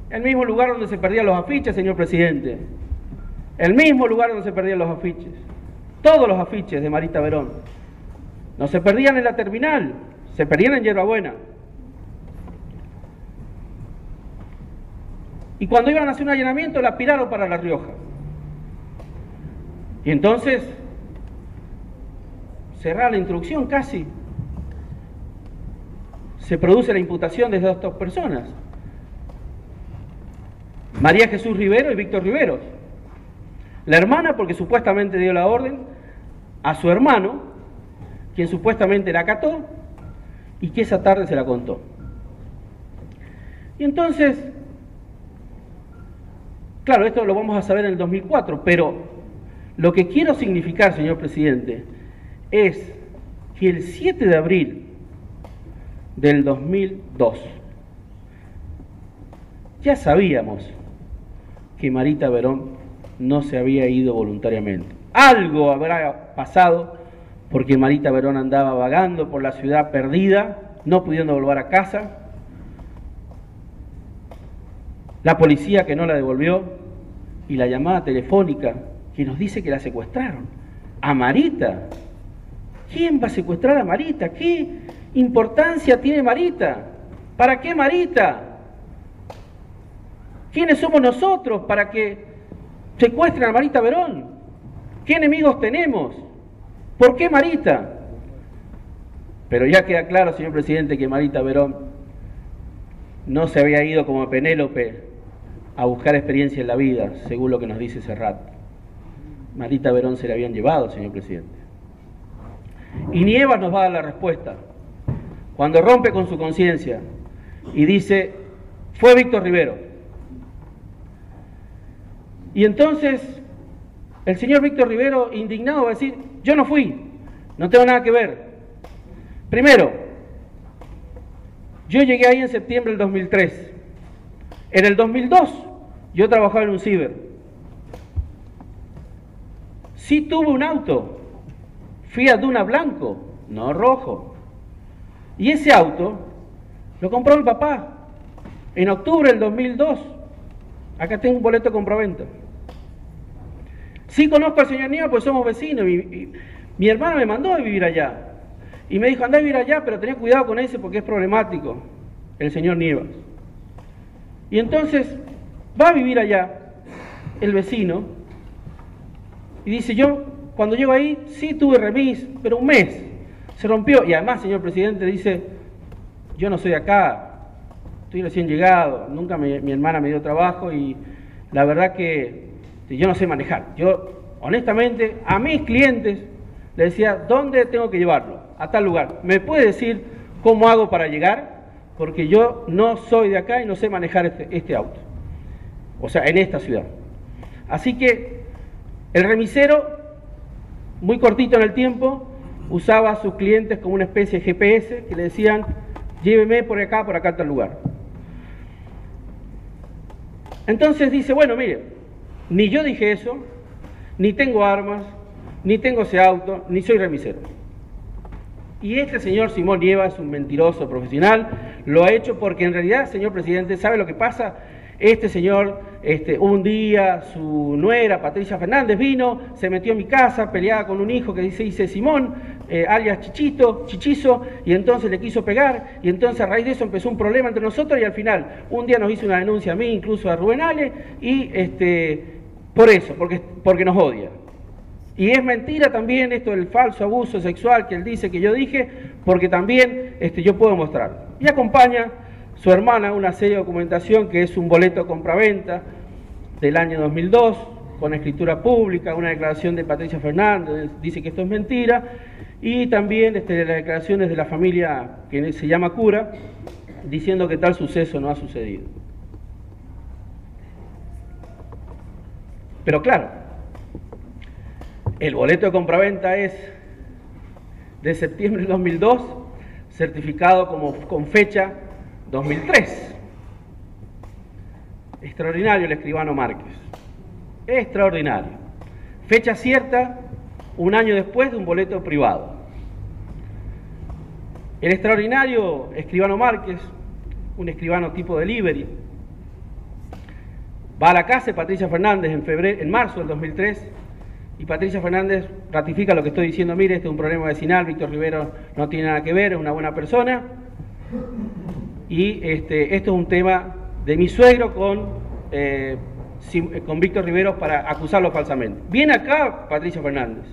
[SPEAKER 4] El mismo lugar donde se perdían los afiches, señor presidente. El mismo lugar donde se perdían los afiches. Todos los afiches de Marita Verón. No se perdían en la terminal, se perdían en Hierbabuena. Y cuando iban a hacer un allanamiento la piraron para La Rioja. Y entonces, cerrada la instrucción casi, se produce la imputación de estas dos personas. María Jesús Rivero y Víctor Riveros. La hermana porque supuestamente dio la orden a su hermano, quien supuestamente la acató y que esa tarde se la contó. Y entonces, claro, esto lo vamos a saber en el 2004, pero lo que quiero significar, señor presidente, es que el 7 de abril del 2002 ya sabíamos que Marita Verón no se había ido voluntariamente. Algo habrá pasado porque Marita Verón andaba vagando por la ciudad perdida, no pudiendo volver a casa. La policía que no la devolvió y la llamada telefónica que nos dice que la secuestraron. A Marita. ¿Quién va a secuestrar a Marita? ¿Qué importancia tiene Marita? ¿Para qué Marita? ¿Quiénes somos nosotros para que secuestren a Marita Verón? ¿Qué enemigos tenemos? ¿Por qué Marita? Pero ya queda claro, señor presidente, que Marita Verón no se había ido como Penélope a buscar experiencia en la vida, según lo que nos dice Serrat. Marita Verón se la habían llevado, señor presidente. Y Nievas nos va a dar la respuesta. Cuando rompe con su conciencia y dice, fue Víctor Rivero. Y entonces el señor Víctor Rivero, indignado, va a decir, yo no fui, no tengo nada que ver. Primero, yo llegué ahí en septiembre del 2003. En el 2002 yo trabajaba en un ciber. Sí tuve un auto, Fiat Duna blanco, no rojo. Y ese auto lo compró mi papá en octubre del 2002. Acá tengo un boleto de compraventa. Sí conozco al señor Nieva, pues somos vecinos. Mi hermana me mandó a vivir allá. Y me dijo, andá a vivir allá, pero tenés cuidado con ese porque es problemático, el señor Nievas. Y entonces va a vivir allá el vecino y dice, yo cuando llego ahí sí tuve remis, pero un mes se rompió. Y además, señor presidente, dice, yo no soy de acá, estoy recién llegado, nunca mi hermana me dio trabajo y la verdad que yo no sé manejar. Yo, honestamente, a mis clientes les decía, ¿dónde tengo que llevarlo? A tal lugar. ¿Me puede decir cómo hago para llegar? Porque yo no soy de acá y no sé manejar este auto. O sea, en esta ciudad. Así que el remisero, muy cortito en el tiempo, usaba a sus clientes como una especie de GPS que le decían, lléveme por acá a tal lugar. Entonces dice, bueno, mire, ni yo dije eso, ni tengo armas, ni tengo ese auto, ni soy remisero. Y este señor Simón Nieva es un mentiroso profesional, lo ha hecho porque en realidad, señor presidente, ¿sabe lo que pasa? Este señor, un día su nuera, Patricia Fernández, vino, se metió en mi casa, peleaba con un hijo que dice Simón, alias Chichizo, y entonces le quiso pegar, y entonces a raíz de eso empezó un problema entre nosotros, y al final, un día nos hizo una denuncia a mí, incluso a Rubén Ale, y por eso, porque nos odia. Y es mentira también esto del falso abuso sexual que él dice que yo dije, porque también yo puedo mostrarlo. Y acompaña su hermana una serie de documentación que es un boleto de compraventa del año 2002, con escritura pública, una declaración de Patricia Fernández, dice que esto es mentira, y también las declaraciones de la familia que se llama Cura, diciendo que tal suceso no ha sucedido. Pero claro, el boleto de compraventa es de septiembre de 2002, certificado con fecha 2003. Extraordinario el escribano Márquez. Extraordinario. Fecha cierta, un año después de un boleto privado. El extraordinario escribano Márquez, un escribano tipo delivery, va a la casa de Patricia Fernández en marzo del 2003, y Patricia Fernández ratifica lo que estoy diciendo. Mire, este es un problema vecinal, Víctor Rivero no tiene nada que ver, es una buena persona, y esto es un tema de mi suegro con Víctor Rivero para acusarlo falsamente. Viene acá Patricia Fernández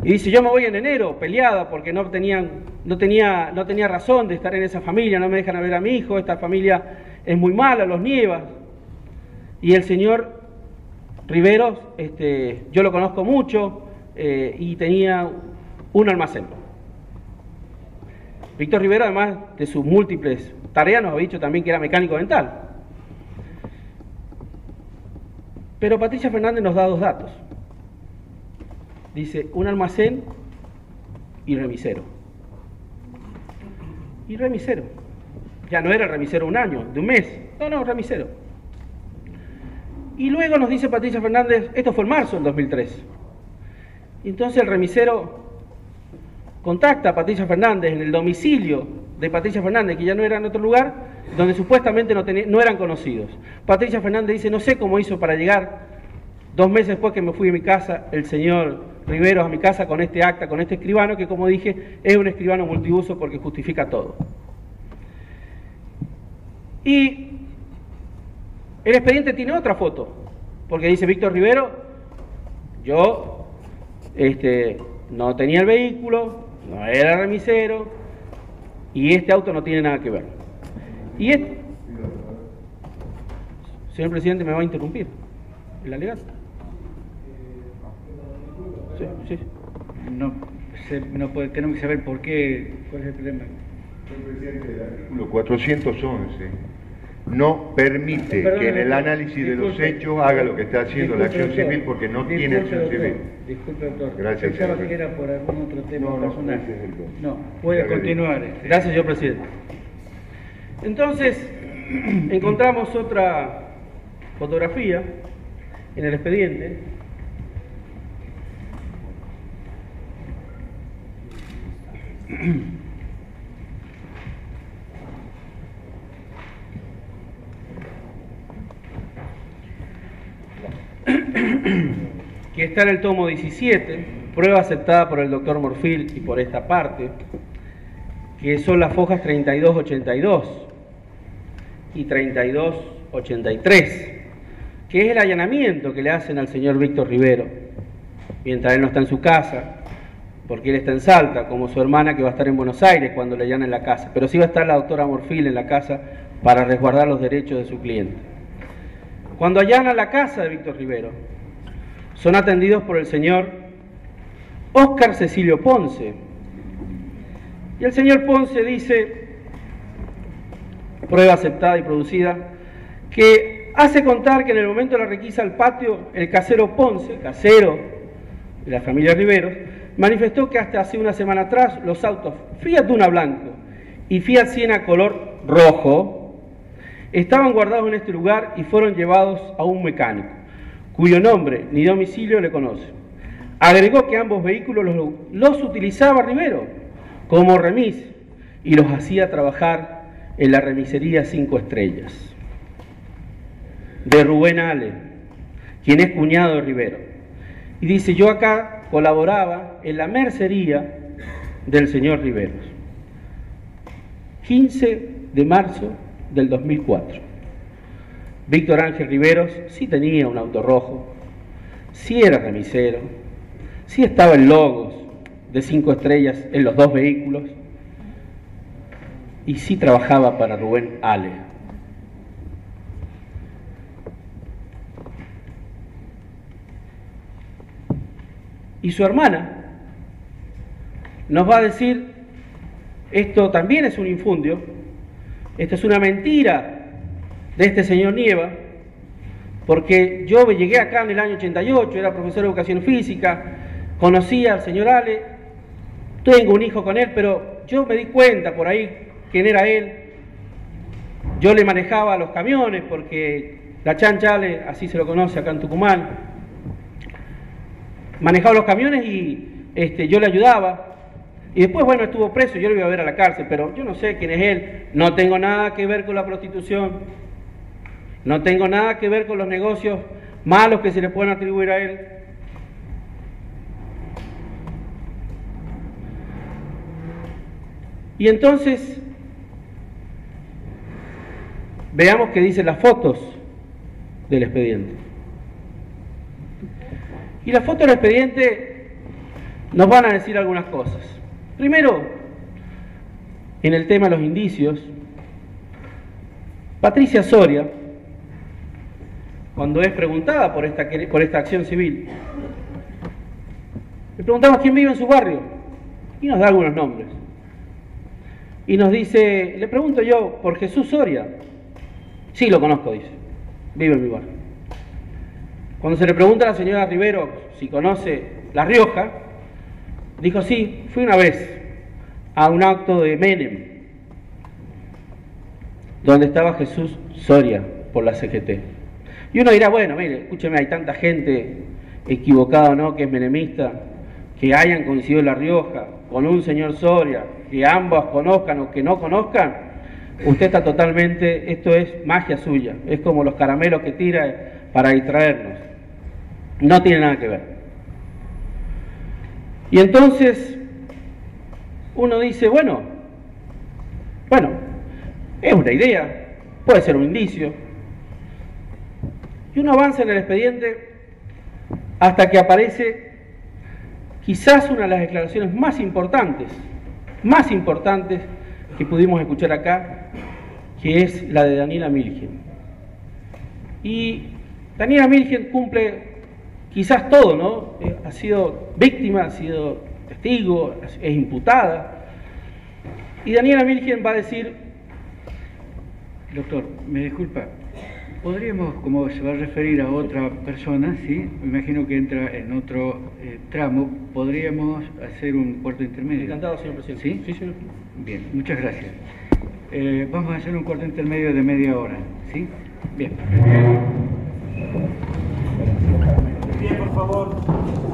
[SPEAKER 4] y dice, yo me voy en enero, peleada porque no tenía razón de estar en esa familia, no me dejan ver a mi hijo, esta familia es muy mala, los Nievas. Y el señor Riveros, yo lo conozco mucho, y tenía un almacén. Víctor Rivero, además de sus múltiples tareas, nos ha dicho también que era mecánico dental. Pero Patricia Fernández nos da dos datos. Dice, un almacén y remisero. Y remisero. Ya no era remisero un año, de un mes. No, remisero. Y luego nos dice Patricia Fernández, esto fue en marzo del 2003. Y entonces el remisero contacta a Patricia Fernández en el domicilio de Patricia Fernández, que ya no era en otro lugar, donde supuestamente no eran conocidos. Patricia Fernández dice, no sé cómo hizo para llegar 2 meses después que me fui de mi casa, el señor Riveros a mi casa con este acta, con este escribano, que como dije, es un escribano multiuso porque justifica todo. Y el expediente tiene otra foto, porque dice Víctor Rivero, yo no tenía el vehículo, no era remisero, y este auto no tiene nada que ver. Y señor presidente, me va a interrumpir el alegato. Sí.
[SPEAKER 1] Tenemos que saber por qué, cuál es el problema.
[SPEAKER 3] Señor presidente, el artículo 411 no permite que en el análisis de los hechos haga lo que está haciendo la acción civil, porque no tiene acción civil.
[SPEAKER 1] Disculpe, doctor.
[SPEAKER 3] Gracias,
[SPEAKER 1] Pensaba
[SPEAKER 3] señor.
[SPEAKER 1] que era por algún otro tema
[SPEAKER 3] No,
[SPEAKER 1] personal.
[SPEAKER 3] ese es el punto.
[SPEAKER 1] No, puede
[SPEAKER 3] Ya le
[SPEAKER 1] continuar.
[SPEAKER 4] Gracias, señor presidente. Entonces, encontramos otra fotografía en el expediente. Que está en el tomo 17, prueba aceptada por el doctor Morfil y por esta parte, que son las fojas 3282 y 3283, que es el allanamiento que le hacen al señor Víctor Rivero, mientras él no está en su casa, porque él está en Salta, como su hermana que va a estar en Buenos Aires cuando le allanen la casa, pero sí va a estar la doctora Morfil en la casa para resguardar los derechos de su cliente. Cuando allanan la casa de Víctor Rivero, son atendidos por el señor Óscar Cecilio Ponce. Y el señor Ponce dice, prueba aceptada y producida, que hace contar que en el momento de la requisa al patio, el casero Ponce, el casero de la familia Riveros, manifestó que hasta hace una semana atrás los autos Fiat Duna blanco y Fiat Siena color rojo estaban guardados en este lugar y fueron llevados a un mecánico, cuyo nombre ni domicilio le conoce. Agregó que ambos vehículos los utilizaba Rivero como remis y los hacía trabajar en la remisería 5 Estrellas de Rubén Ale, quien es cuñado de Rivero. Y dice, yo acá colaboraba en la mercería del señor Riveros. 15 de marzo del 2004. Víctor Ángel Riveros sí tenía un auto rojo, sí era remisero, sí estaba en logos de 5 Estrellas en los 2 vehículos y sí trabajaba para Rubén Ale. Y su hermana nos va a decir, esto también es un infundio, esto es una mentira de este señor Nieva, porque yo llegué acá en el año 88, era profesor de educación física, conocía al señor Ale, tengo un hijo con él, pero yo me di cuenta por ahí quién era él. Yo le manejaba los camiones porque la Chancha Ale, así se lo conoce acá en Tucumán, manejaba los camiones y yo le ayudaba. Y después, bueno, estuvo preso, yo lo iba a ver a la cárcel, pero yo no sé quién es él, no tengo nada que ver con la prostitución, no tengo nada que ver con los negocios malos que se le pueden atribuir a él. Y entonces, veamos qué dicen las fotos del expediente. Y las fotos del expediente nos van a decir algunas cosas. Primero, en el tema de los indicios, Patricia Soria, cuando es preguntada por esta acción civil, le preguntamos quién vive en su barrio y nos da algunos nombres. Y nos dice, le pregunto yo, por Jesús Soria. Sí, lo conozco, dice, vive en mi barrio. Cuando se le pregunta a la señora Rivero si conoce La Rioja, dijo, sí, fui una vez a un acto de Menem, donde estaba Jesús Soria por la CGT. Y uno dirá, bueno, mire, escúcheme, hay tanta gente equivocada, ¿no?, que es menemista, que hayan coincidido en La Rioja con un señor Soria, que ambos conozcan o que no conozcan, usted está totalmente, esto es magia suya, es como los caramelos que tira para distraernos, no tiene nada que ver. Y entonces uno dice, bueno, es una idea, puede ser un indicio, y uno avanza en el expediente hasta que aparece quizás una de las declaraciones más importantes que pudimos escuchar acá, que es la de Daniela Milgen. Y Daniela Milgen cumple quizás todo, ¿no? Ha sido víctima, ha sido testigo, es imputada. Y Daniela Milgen va a decir,
[SPEAKER 1] doctor, me disculpa, podríamos, como se va a referir a otra persona, ¿sí? Me imagino que entra en otro tramo, podríamos hacer un cuarto intermedio.
[SPEAKER 4] Encantado, señor presidente.
[SPEAKER 1] ¿Sí?
[SPEAKER 4] Sí, señor.
[SPEAKER 1] Bien, muchas gracias. Vamos a hacer un cuarto intermedio de media hora, ¿sí? Bien.
[SPEAKER 5] Bien, por favor.